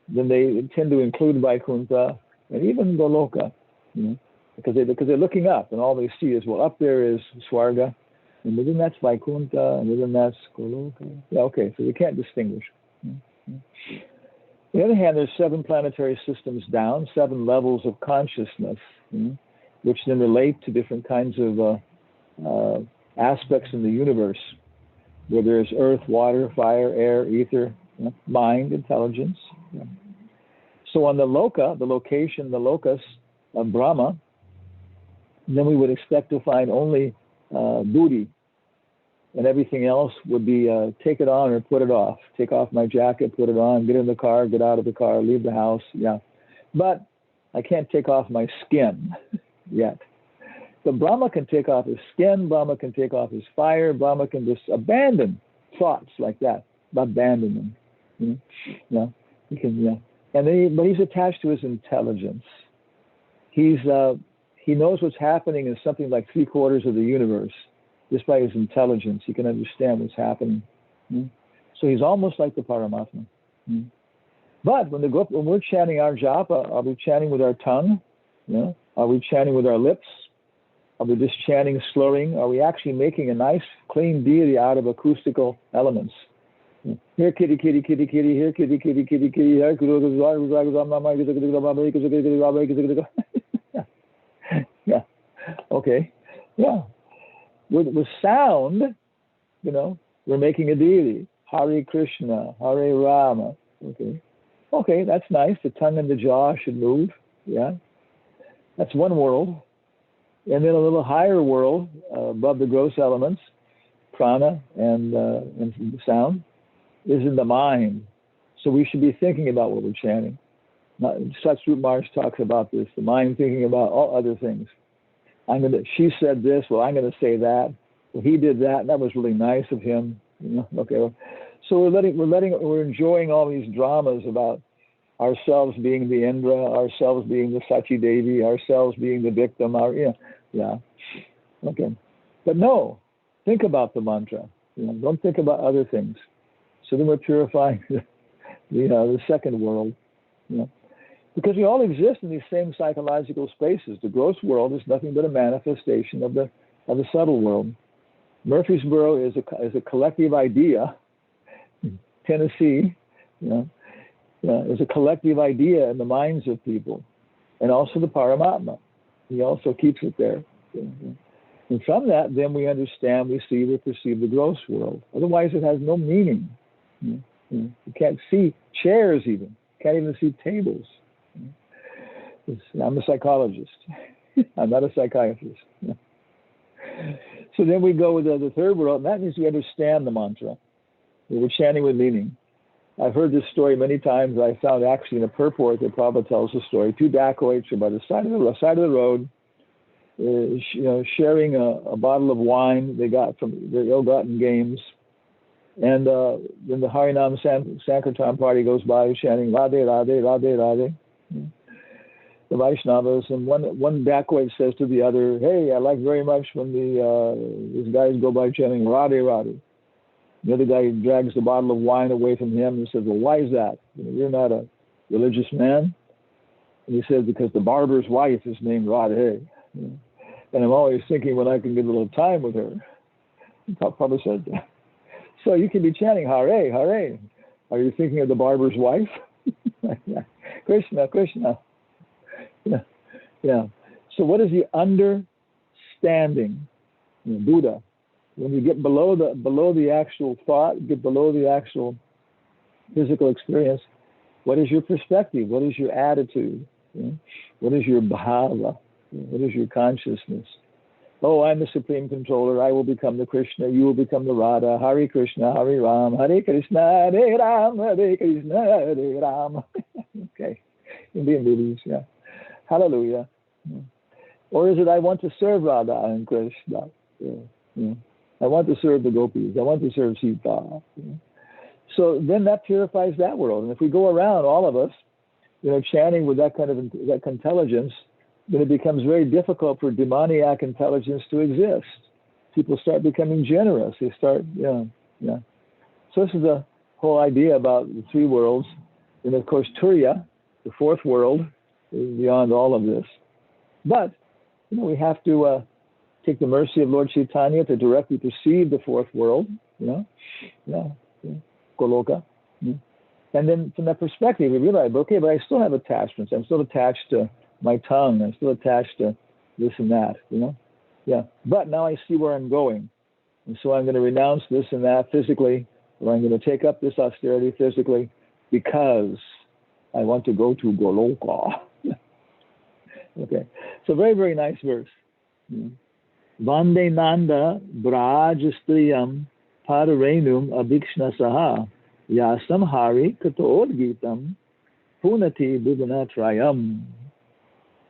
then they tend to include Vaikuntha and even Goloka, because they're looking up and all they see is, well, up there is Swarga, and within that's Vaikuntha, and within that's Goloka. Yeah, okay, so we can't distinguish. On the other hand, there's 7 planetary systems down, 7 levels of consciousness, which then relate to different kinds of aspects in the universe, where there's earth, water, fire, air, ether, mind, intelligence. So on the loka, the location, the locus of Brahma, then we would expect to find only booty, and everything else would be take it on or put it off. Take off my jacket, put it on, get in the car, get out of the car, leave the house, yeah. But I can't take off my skin yet. So Brahma can take off his skin, Brahma can take off his fire, Brahma can just abandon thoughts like that, abandon them. Yeah, he can, yeah. And then but he's attached to his intelligence. He knows what's happening in something like 3/4 of the universe. Just by his intelligence, he can understand what's happening. So he's almost like the Paramatma. But when we're chanting our japa, are we chanting with our tongue? Are we chanting with our lips? Are we just chanting, slurring? Are we actually making a nice, clean deity out of acoustical elements? Here, kitty, kitty, kitty, kitty, here, kitty, kitty, kitty, kitty, here. Yeah. Okay. Yeah. With sound, we're making a deity. Hare Krishna, Hare Rama. Okay, that's nice. The tongue and the jaw should move. Yeah, that's one world. And then a little higher world above the gross elements, prana and sound, is in the mind. So we should be thinking about what we're chanting. Satsrup Maharaj talks about this, the mind thinking about all other things. She said this, well, I'm going to say that. Well, he did that, and that was really nice of him. Okay. So we're enjoying all these dramas about ourselves being the Indra, ourselves being the Sachi Devi, ourselves being the victim. Okay. But no, think about the mantra. Don't think about other things. So then we're purifying the second world. Because we all exist in these same psychological spaces. The gross world is nothing but a manifestation of the subtle world. Murfreesboro is a collective idea. Tennessee, is a collective idea in the minds of people, and also the Paramatma. He also keeps it there. And from that, then we understand, we see, we perceive the gross world. Otherwise, it has no meaning. You can't see chairs even. You can't even see tables. I'm a psychologist. I'm not a psychiatrist. So then we go with the third world, and that means we understand the mantra. We're chanting with meaning. I've heard this story many times. I found actually in a purport that Prabhupada tells the story. 2 dacoits are by the side of the road, sharing a bottle of wine they got from their ill-gotten gains. And then the Harinam Sankirtan party goes by chanting Radhe, Radhe, Radhe, Radhe. The Vaishnavas, and one dacoit says to the other, hey, I like very much when these guys go by chanting Radhe, Radhe. The other guy drags the bottle of wine away from him and says, well, why is that? You're not a religious man. And he says, because the barber's wife is named Radhe. And I'm always thinking when I can get a little time with her. Papa said that. So you can be chanting Hare, Hare. Are you thinking of the barber's wife? Krishna, Krishna. Yeah. So what is the understanding? Buddha. When you get below the actual thought, get below the actual physical experience, what is your perspective? What is your attitude? What is your bhava? What is your consciousness? Oh, I'm the Supreme Controller. I will become the Krishna. You will become the Radha. Hare Krishna, Hare Ram. Hare Krishna, Hare Ram. Hare Krishna, Hare Ram. Okay. Indian movies, yeah. Hallelujah. Or is it I want to serve Radha and Krishna? I want to serve the gopis. I want to serve Sita. So then that purifies that world. And if we go around, all of us, chanting with that kind of intelligence, then it becomes very difficult for demoniac intelligence to exist. People start becoming generous. They start, So this is the whole idea about the 3 worlds. And of course, Turiya, the 4th world, is beyond all of this. But, we have to take the mercy of Lord Chaitanya to directly perceive the 4th world, Goloka. And then from that perspective, we realize, okay, but I still have attachments. I'm still attached to my tongue. I'm still attached to this and that, you know? Yeah. But now I see where I'm going. And so I'm going to renounce this and that physically, or I'm going to take up this austerity physically because I want to go to Goloka. Okay. So very, very nice verse. Vande Nanda Brajastriyam Pararenum Abhikshna Saha Yasam Hari Kato Gitam Punati Bhuvanatrayam.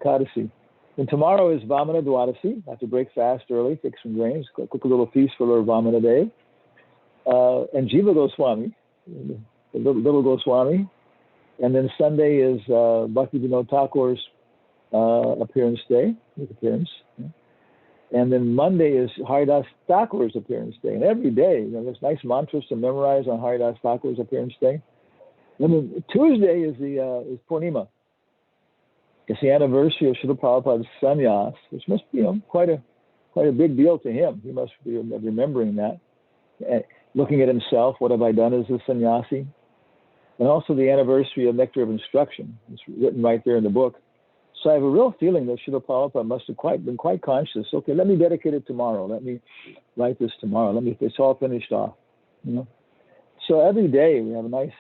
Kadasi. And tomorrow is Vamana Dwadasi. I have to break fast early, fix some grains, quick little feast for Lord Vamana Day. And Jiva Goswami, the little Goswami. And then Sunday is Bhakti Vinod Thakur's appearance day, his appearance. And then Monday is Haridas Thakur's appearance day. And every day, there's nice mantras to memorize on Haridas Thakur's appearance day. And then Tuesday is is Purnima. It's the anniversary of Srila Prabhupada's sannyas, which must be quite a big deal to him. He must be remembering that, looking at himself. What have I done as a sannyasi? And also the anniversary of Nectar of Instruction. It's written right there in the book. So I have a real feeling that Srila Prabhupada must have been quite conscious. Okay, let me dedicate it tomorrow. Let me write this tomorrow. It's all finished off. So every day we have a nice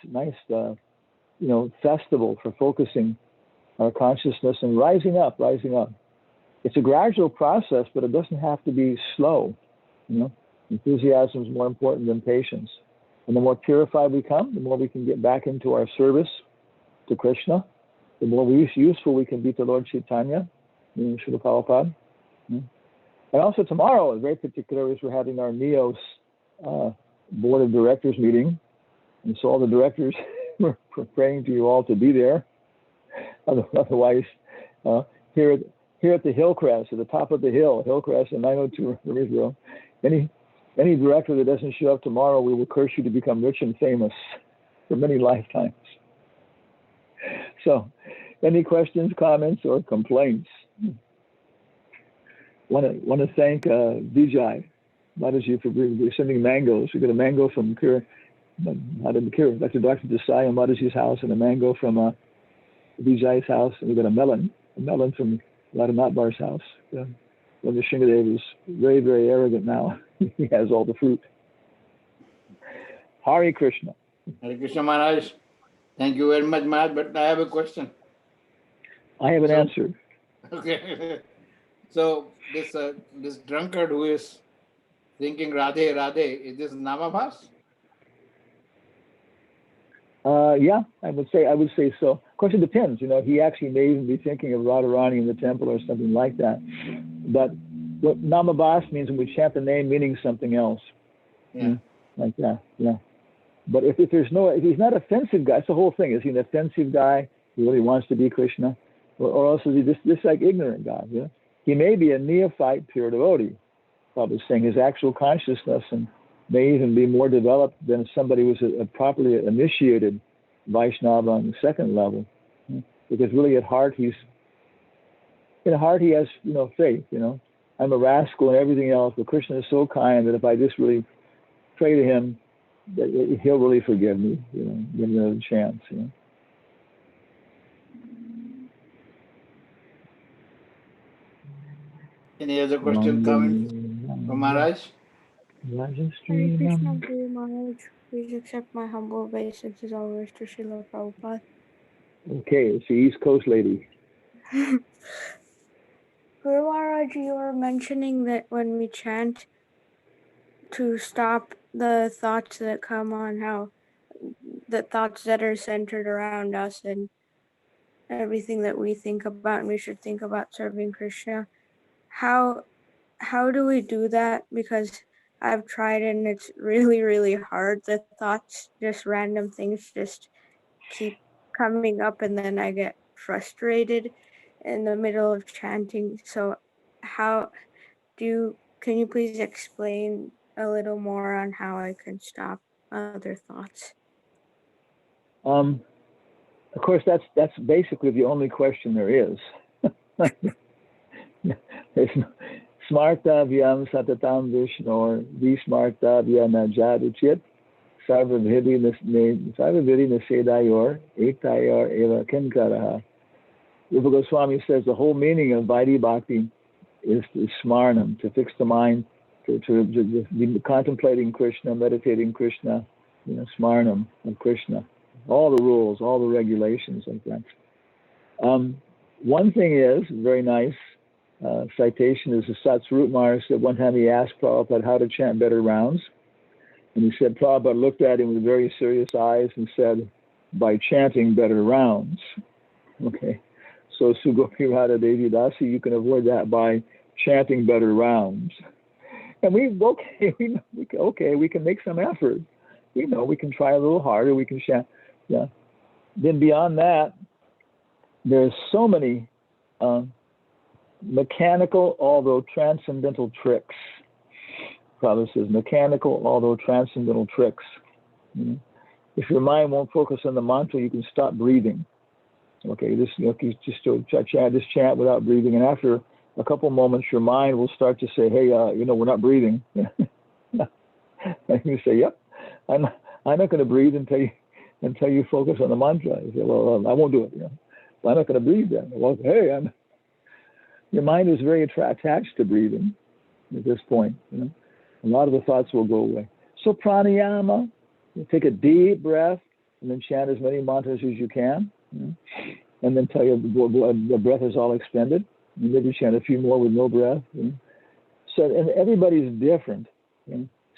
festival for focusing our consciousness and rising up. It's a gradual process, but it doesn't have to be slow. Enthusiasm is more important than patience. And the more purified we come, the more we can get back into our service to Krishna, the more useful we can be to Lord Chaitanya, Srila Prabhupada. And also tomorrow, very particular, is we're having our NEOS Board of Directors meeting. And so all the directors, we're praying to you all to be there. Otherwise, here at the Hillcrest, at the top of the hill, Hillcrest in 902 Rivers, any director that doesn't show up tomorrow, we will curse you to become rich and famous for many lifetimes. So, any questions, comments, or complaints? Want to thank Vijay Mataji for sending mangoes. We got a mango from Dr. Desai and Mataji's house, and a mango from Vijay's house, and we got a melon from Radhanatbar's house. When the Shingadev is very, very arrogant now, he has all the fruit. Hare Krishna. Hare Krishna Maharaj. Thank you very much, Maharaj, but I have a question. I have an answer. Okay. So this drunkard who is thinking Radhe, Radhe, is this Namabhas? Yeah, I would say so. Of course, it depends. He actually may even be thinking of Radharani in the temple or something like that. But what Namabhas means when we chant the name, meaning something else. Yeah. Like that. Yeah. But if he's not an offensive guy, that's the whole thing. Is he an offensive guy? He really wants to be Krishna, or else is he this like ignorant guy? Yeah. He may be a neophyte pure devotee. Probably saying his actual consciousness and may even be more developed than somebody who's a properly initiated Vaishnava on the second level. Because really at heart he has, faith, I'm a rascal and everything else, but Krishna is so kind that if I just really pray to him, that he'll really forgive me, give me another chance, Any other question coming from Maharaj? Hare Krishna Guru Maharaj, please accept my humble obeisances always to Srila Prabhupada. Okay, it's the East Coast lady. Guru Maharaj, you were mentioning that when we chant to stop the thoughts that come on, how the thoughts that are centered around us and everything that we think about, and we should think about serving Krishna. How do we do that? Because I've tried and it's really, really hard. The thoughts, just random things, just keep coming up, and then I get frustrated in the middle of chanting. So can you please explain a little more on how I can stop other thoughts? Of course, that's basically the only question there is. Smartavyam satatam Vishnu or Vismartavya najaduchit Sarvabhidi Nisedayor Etayor Eva Kinkaraha. Rupa Goswami says the whole meaning of Vaidhi Bhakti is smarnam, to fix the mind, to be contemplating Krishna, meditating Krishna, smarnam of Krishna. All the rules, all the regulations like that. One thing is, very nice citation is the Satsrupmar said one time he asked Prabhupada how to chant better rounds. And he said, Prabhupada looked at him with very serious eyes and said, by chanting better rounds. Okay. So Sugopi Radha Devi Dasi, you can avoid that by chanting better rounds. And we can make some effort. We can try a little harder, we can chant. Yeah. Then beyond that, there's so many mechanical, although transcendental tricks. Prabhupada says mechanical, although transcendental tricks. If your mind won't focus on the mantra, you can stop breathing. Okay, just chant without breathing, and after a couple moments, your mind will start to say, "Hey, we're not breathing." And you say, "Yep, I'm not going to breathe until you focus on the mantra." You say, "Well, I won't do it." I'm not going to breathe then. Well, hey, your mind is very attached to breathing at this point. A lot of the thoughts will go away. So pranayama, you take a deep breath and then chant as many mantras as you can. And then tell you the breath is all expended. And maybe chant a few more with no breath. So, and everybody's different.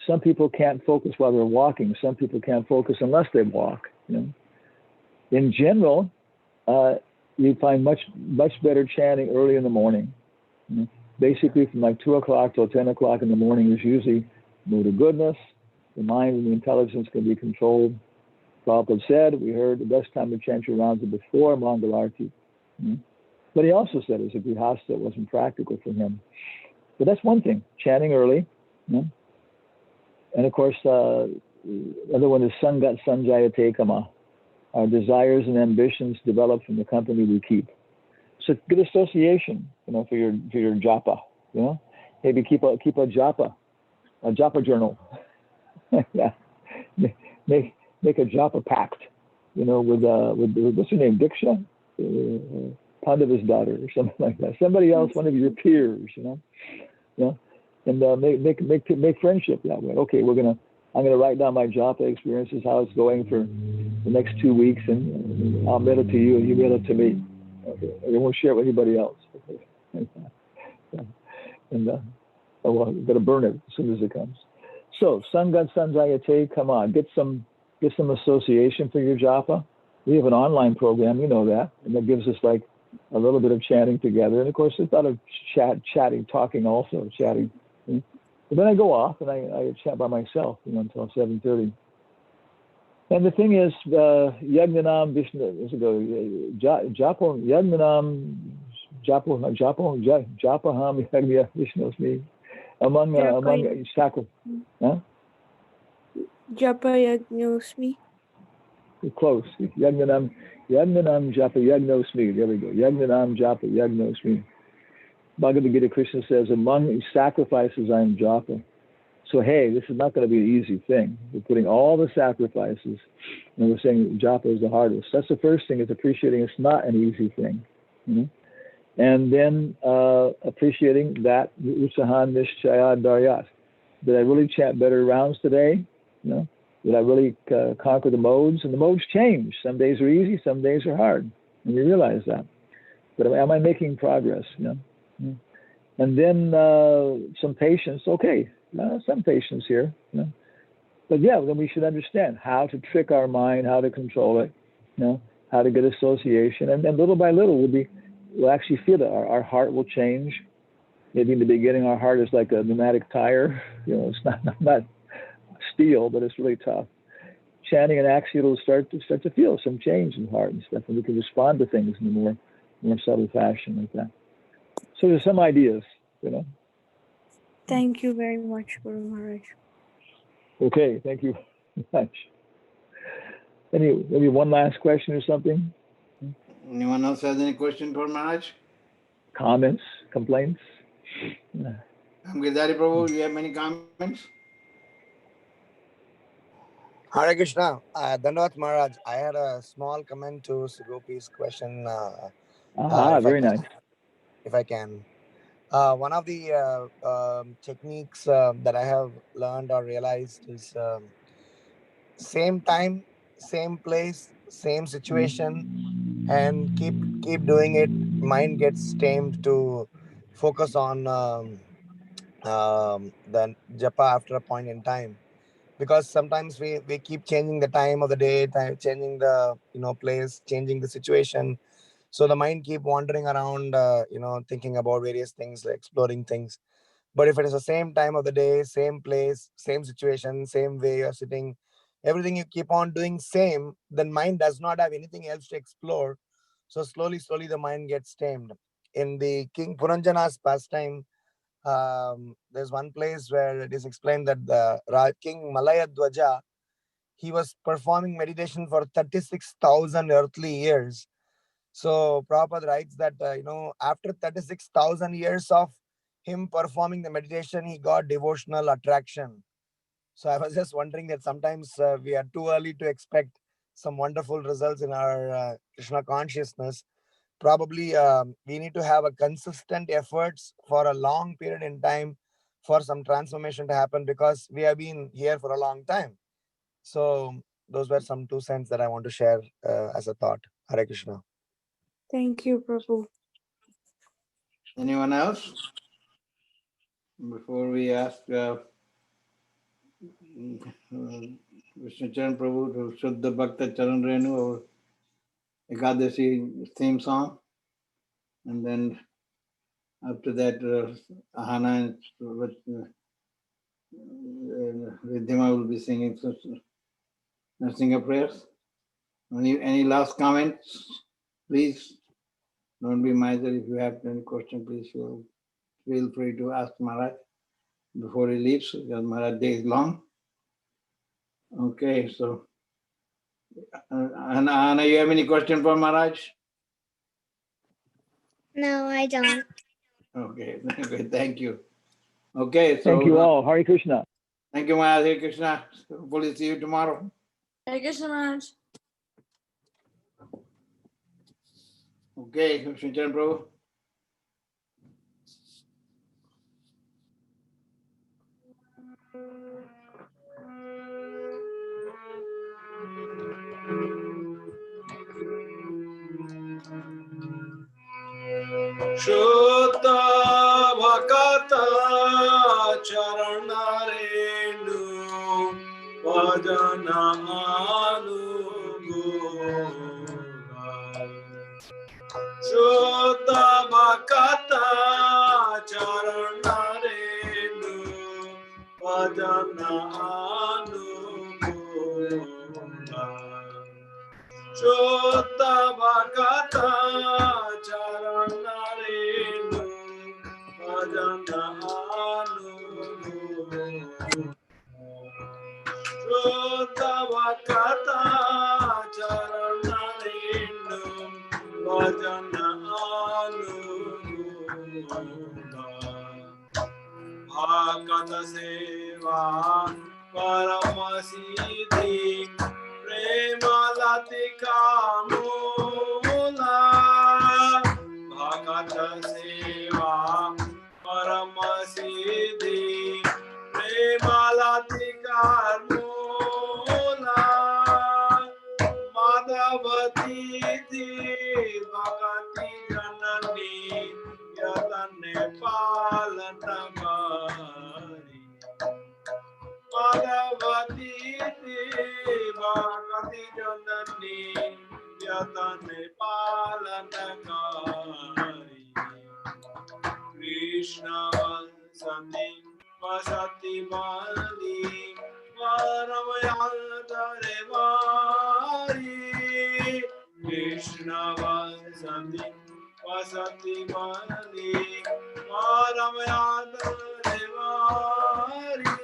Some people can't focus while they're walking. Some people can't focus unless they walk. In general, you find much better chanting early in the morning. Basically, from like 2 o'clock till 10 o'clock in the morning is usually mood of goodness. The mind and the intelligence can be controlled. Prabhupada said, we heard the best time to chant your rounds is before Mangalarti. But he also said as a grihastha, it wasn't practical for him. But that's one thing, chanting early. And of course, the other one is Sangat Sanjayate Kama. Our desires and ambitions develop from the company we keep. So good association, for your japa. Maybe keep a japa journal. Yeah, make a japa pact. With what's her name, Diksha, Pandava's daughter, or something like that. Somebody else, one of your peers. And make friendship that way. Okay, I'm gonna write down my japa experiences, how it's going for the next 2 weeks, and I'll mail it to you, and you mail it to me. Okay, I won't share it with anybody else. Okay. And I'm gonna burn it as soon as it comes. So Sangat Sanjayate, come on, get some association for your japa. We have an online program, you know that, and that gives us like a little bit of chanting together. And of course, it's not a chatting, talking also, chatting. But then I go off and I chat by myself, until 7:30. And the thing is, Yagnanam Vishnu, Japo, Yagnanam, Japaham Yagnya Vishnosmi, among sacred. Huh? Japa Yagnosmi. Close. Yagnanam Japa Yagnosmi. There we go. Yagnanam Japa Yagnosmi. Bhagavad Gita, Krishna says, among sacrifices I am japa. So hey, this is not going to be an easy thing. We're putting all the sacrifices, and we're saying japa is the hardest. That's the first thing, is appreciating it's not an easy thing. And then appreciating that Utsahan Nishchaya Daryat. Did I really chant better rounds today? Did I really conquer the modes? And the modes change. Some days are easy, some days are hard. And you realize that. But am I making progress? And then some patience. Okay, some patience here. But yeah, then we should understand how to trick our mind, how to control it, how to get association. And then little by little, we'll actually feel it. Our heart will change. Maybe in the beginning, our heart is like a pneumatic tire. It's not steel, but it's really tough. Chanting, and actually it'll start to feel some change in the heart and stuff, and we can respond to things in a more subtle fashion like that. So there's some ideas, Thank you very much, Guru Maharaj. Okay, thank you very much. Maybe one last question or something? Anyone else has any question for Maharaj? Comments, complaints? Girdhari Prabhu, you have many comments? Hare Krishna. Dandavat Maharaj, I had a small comment to Sugopi's question. Very nice. If I can. One of the techniques that I have learned or realized is same time, same place, same situation, and keep doing it. Mind gets tamed to focus on the japa after a point in time, because sometimes we keep changing the time of the day, changing the place, changing the situation, so the mind keep wandering around, thinking about various things, like exploring things. But if it is the same time of the day, same place, same situation, same way you're sitting, everything you keep on doing same, then mind does not have anything else to explore. So slowly the mind gets tamed. In the King Puranjana's pastime, there's one place where it is explained that the King Malaya Dwaja, he was performing meditation for 36,000 earthly years. So Prabhupada writes that, after 36,000 years of him performing the meditation, he got devotional attraction. So I was just wondering that sometimes we are too early to expect some wonderful results in our Krishna consciousness. Probably we need to have a consistent efforts for a long period in time for some transformation to happen, because we have been here for a long time. So those were some 2 cents that I want to share as a thought. Hare Krishna. Thank you, Prabhu. Anyone else? Before we ask Vishnu Charan Prabhu to Shuddha Bhakta Charan Renu, our Ekadashi theme song, and then after that Ahana and Riddhima will be singing Narasimha prayers. Any last comments, please? Don't be miser. If you have any question, please feel free to ask Maharaj before he leaves, because Maharaj day is long. Okay, so Anna, you have any question for Maharaj? No, I don't. Okay, okay, thank you. Okay, so Thank you all. Hare Krishna. Thank you, Maharaj. Hare Krishna. Hopefully see you tomorrow. Hare Krishna Maharaj. Okay, Vishnu Charan Prabhu. Shuddha Bhakata Charana Renu Bhajana Anugoga Shuddha Bhakata Charana Renu Bhajana Anugoga Shuddha Bhakata Charana Renu Bhajana Anugoga Shuddha Bhakata Charana Renu Bhajana Anugoga Bhakata Seva Paramasiddhi Prema Latika Mula Bhakata Seva Paramasiddhi Prema Latika Mula Madhavati Bhakati Janani Yatane Palanamari Madhavati Bhakati Janani Yatane Palanamari Krishna Vasati Vasati Mali Varamayadare Vari Krishna Vasati Vasati Mali Varamayadare Vari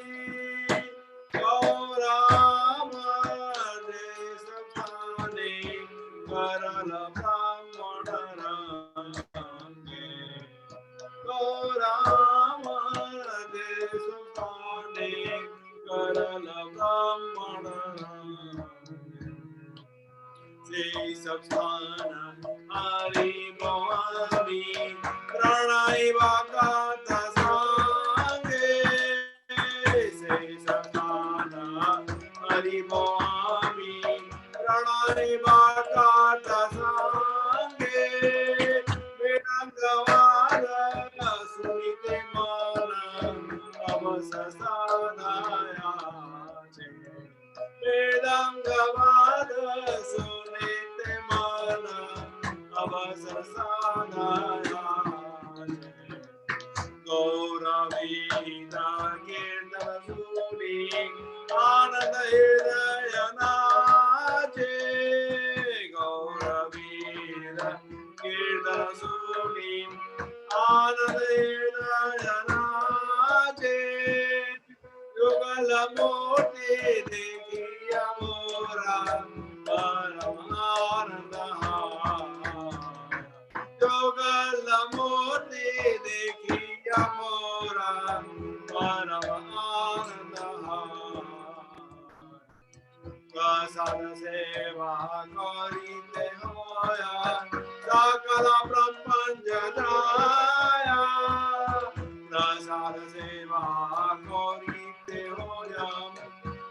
Gaurama Desapane Karala Brahmana Gaurama Desapane Karala Brahmana Sabhana Hari Bhavani Pranay Bhagata Sange Se Sabhana Hari Bhavani Pranay Bhagata Sange Vedangavara Sunite Mana Avasasadaya Vedangavada sunite mana avasasadaya Gauravita kirtana suni ananda hridayana je Gauravita kirtana suni ananda hridayana je Yugala murti dekhiya mora paramananda Yugala murti dekhiya mora paramananda Kasana seva karite hoya sakala brahmanja jaya Kasana seva karite hoya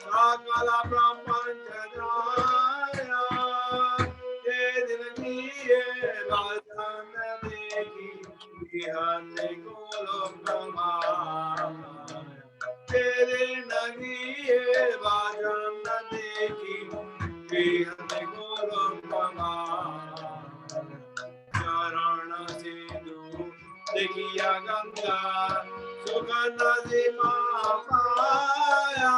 sakala brahmanja jaya Ye din kiye bhajan dekhi bihane golok brahma Tere nagiye bajan dekhi bihane golok brahma Charana sidhu dekhiya ganga sugana di mahaya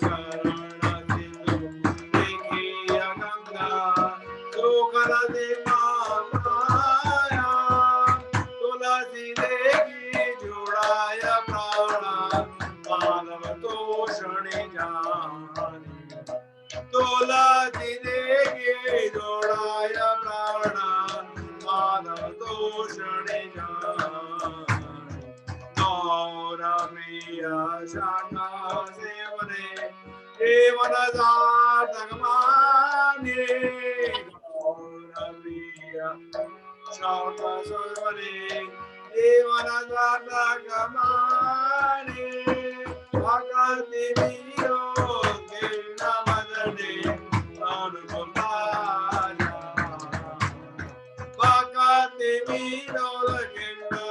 Charana sidhu dekhiya ganga sugana di mahaya Tulasi dekhi judaya prana Madhav toshani jani Tulasi dekhi judaya prana Madhav toshani jani Gaura priya shaka sevane Evana jatagmani Gaura priya shaka sevane Evana jatagmani Bhagati miro kirna madane Anupamaya Bhagati miro kirna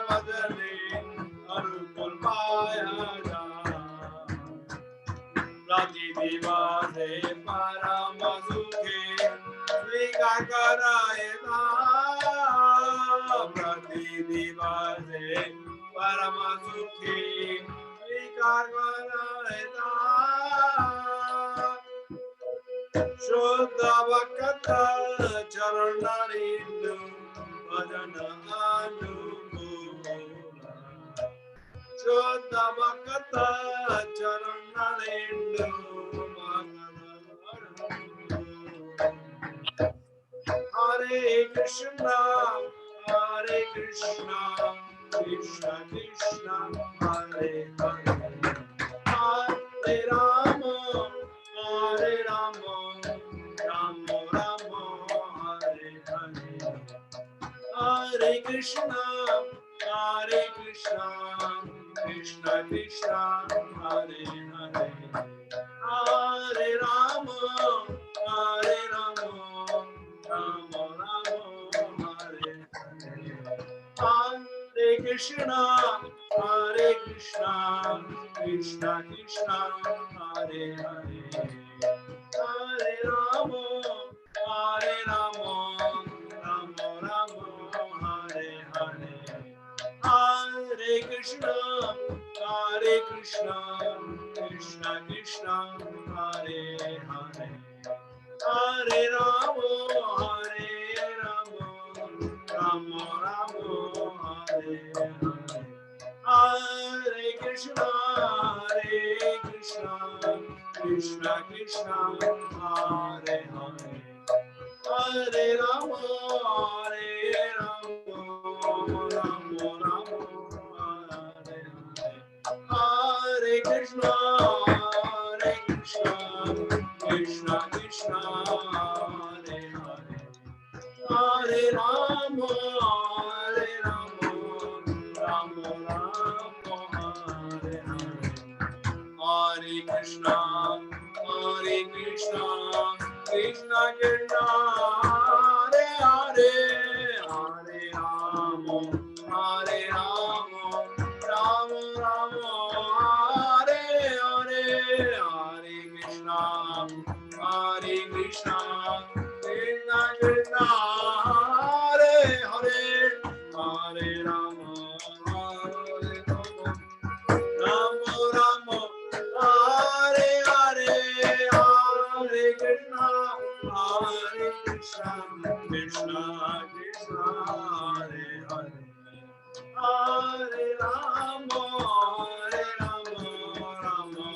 madane Anupamaya Rati divase parama sukhe Svika karayeta Rati divase parama sukhe Svika karayeta Shuddha Bhakata Charanarindu Bhajana Anukula Shuddha Bhakata Charanarindu Hare Krishna Hare Krishna Krishna Krishna Hare Hare Hare Rama Hare Rama Rama Rama Hare Hare Hare Krishna Krishna Krishna Hare Hare Hare Rama Rama Rama Hare Hare Hare Krishna Krishna Krishna Hare Hare Hare Rama Rama Rama Hare Hare Hare Krishna Krishna Krishna Hare Hare Hare Rama Rama Rama Hare Hare Hare Krishna Krishna Krishna Hare Hare Hare Rama Rama Rama Hare Hare Hare Krishna Krishna Krishna Hare Hare Hare Krishna, Krishna Krishna, Hare Hare, Hare Rama, Hare Rama, Rama Rama, Hare Hare, Hare Krishna, Krishna Krishna, Hare Hare, Hare Rama, Hare Rama, Rama Rama, Hare Hare, Hare Krishna, Krishna Krishna, Hare Hare, Hare Rama, Rama Rama,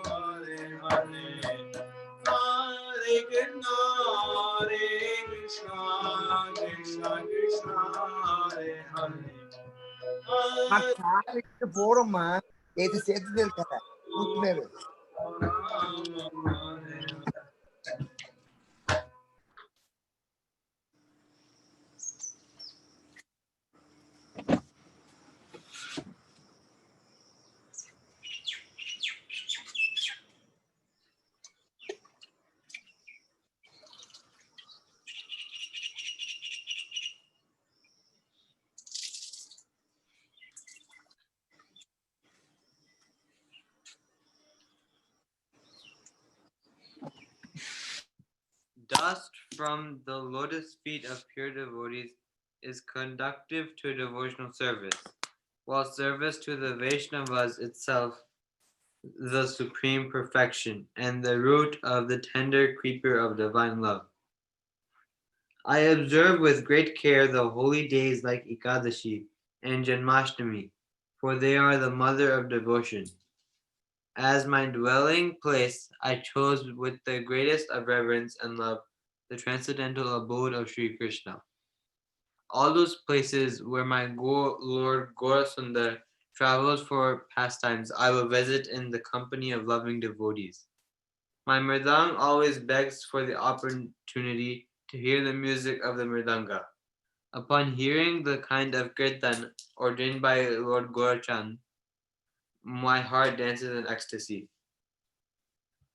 Hare Hare, Hare Krishna, Krishna Krishna, Hare Hare. போறோம்மா ஏது சேர்த்துட்டு இருக்காங்க கூத்துனேரு Dust from the lotus feet of pure devotees is conductive to devotional service, while service to the Vaishnavas itself the supreme perfection and the root of the tender creeper of divine love. I observe with great care the holy days like Ekadashi and Janmashtami, for they are the mother of devotion. As my dwelling place, I chose with the greatest of reverence and love the transcendental abode of Sri Krishna. All those places where my Lord Gaurasundar travels for pastimes, I will visit in the company of loving devotees. My mridang always begs for the opportunity to hear the music of the mridanga. Upon hearing the kind of kirtan ordained by Lord Gaurachand, my heart dances in ecstasy.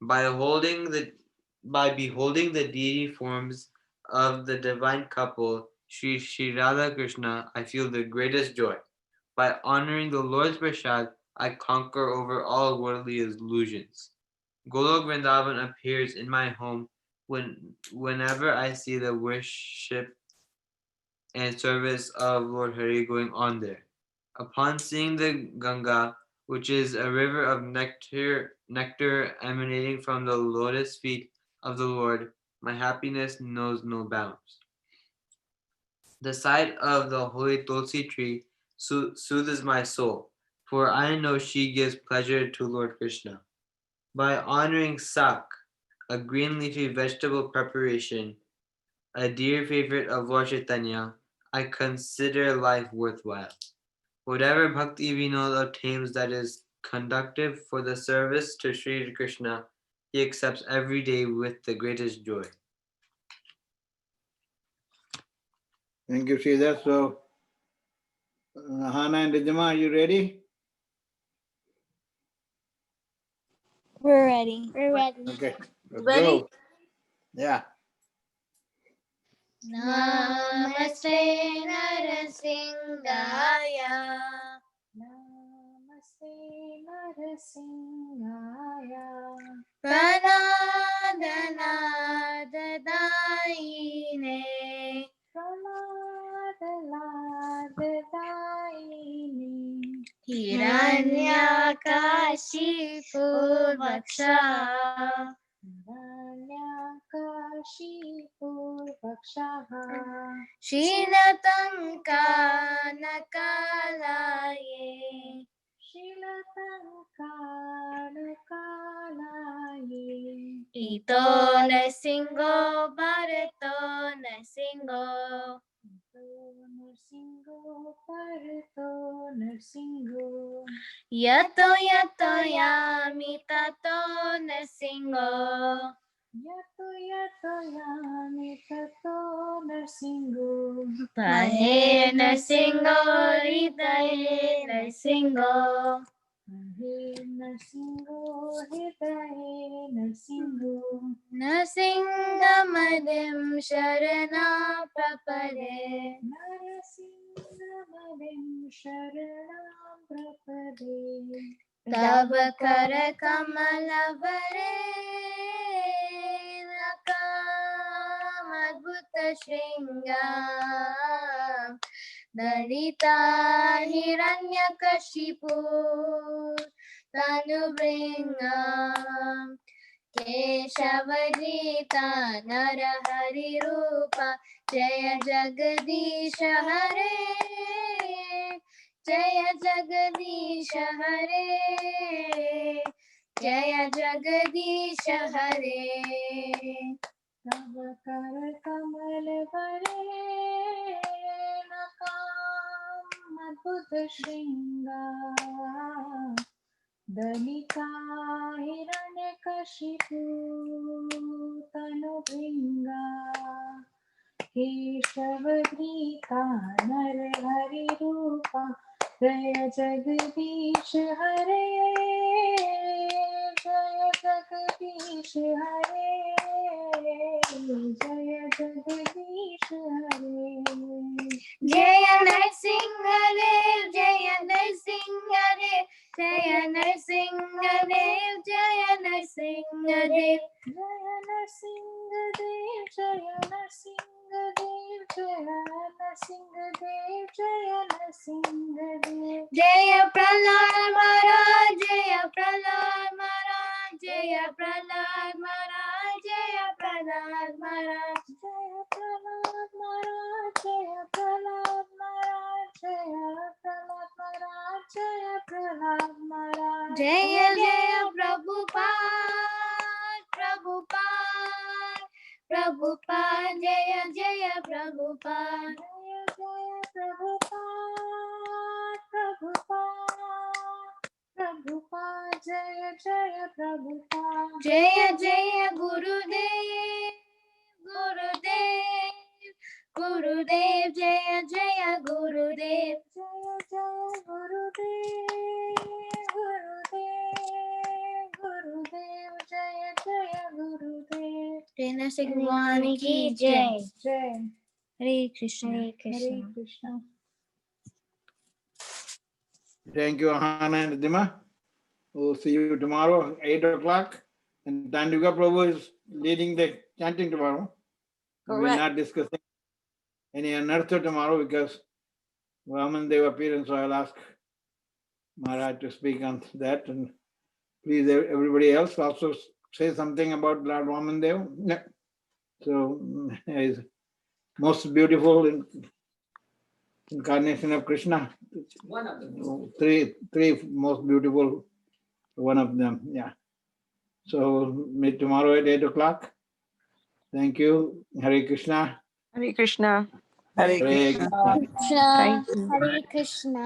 By beholding the deity forms of the divine couple, Sri Radha Krishna, I feel the greatest joy. By honoring the Lord's Prasad, I conquer over all worldly illusions. Golok Vrindavan appears in my home whenever I see the worship and service of Lord Hari going on there. Upon seeing the Ganga, which is a river of nectar emanating from the lotus feet of the Lord, my happiness knows no bounds. The sight of the holy Tulsi tree soothes my soul, for I know she gives pleasure to Lord Krishna. By honoring sak, a green leafy vegetable preparation, a dear favorite of Lord Chaitanya, I consider life worthwhile. Whatever bhakti vinod obtains that is conductive for the service to Sri Krishna, he accepts every day with the greatest joy. Thank you, Sridhar. So, Hana and Rijama, are you ready? We're ready. Okay, let's Ready? go. Yeah. Namaste Narasingaya. Namaste Narasingaya. Pranadana Dadaine. Pranadana Dadaine. Hiranyakashipu Vaksha. Hiranyakashipurbhakshaha Shilatankanakalaye Shilatankanakalaye Ito Narsingo Bharato Narsingo Ito Narsingo Bharato Narsingo Yato yato yami tato narsingo Yato yato yami tato narsingo Pahe narsingo hridaye narsingo He Narsingo Hitaye Narsingo Narsingamadem Sharana Prapade Narsingamadem Sharana Prapade Tava Kara Kamalavare Nakam Adbhuta Shringa Dalita Hiranyakashipu Tanubringa Keshavadita Narahari Rupa Jaya Jagadisha Hare Jaya Jagadisha Hare Jaya Jagadisha Hare Tava Kara Kamal Vare Nakam Adbhuta Shringa Dalita Hiranyakashipu Tanubringa Keshavadrita Narahari Rupa Jaya Jagadish Hare Jaya Jagadish Hare Jaya Jagadish Hare Jaya Narsingadev Jaya Narsingadev Jaya Narsingadev Jaya Narsingadev Jaya Narsingadev Jaya Narsingadev Jaya Narsingadev Jaya Narsingadev Jaya Prahlad Maharaj Jaya Prahlad Maharaj Jaya Prahlad Maharaj Jaya Prahlad Maharaj Jaya Prahlad Maharaj Jaya Prahlad Maharaj Jaya Prahlad Maharaj Jaya Prahlad Maharaj Jaya Jaya Prabhupada Prabhupada Prabhupada Jaya Jaya Prabhupada Jaya Jaya Prabhupada Prabhupada Prabhupada Jaya Jaya Prabhupada Jaya Jaya Gurudev Gurudev Gurudev Jaya Jaya Gurudev Jaya Jaya Gurudev Gurudev Gurudev Jaya Jaya Gurudev Tena Sigwani ki Jai Jai Hare Krishna Hare Krishna Thank you, Ahana and Dima. We'll see you tomorrow, 8 o'clock. And Tanduga Prabhu is leading the chanting tomorrow. We're Correct. not discussing any anartha tomorrow because Vaman Dev appearance, so I'll ask Maharaj to speak on that. And please, everybody else also say something about Lord Vaman Dev. Yeah. So, he's most beautiful incarnation of Krishna. One of them. Three most beautiful, one of them. Yeah. So meet tomorrow at 8 o'clock. Thank you. Hare Krishna. Hare Krishna. Hare Hare Krishna. Krishna. Krishna Thank you. Hare Krishna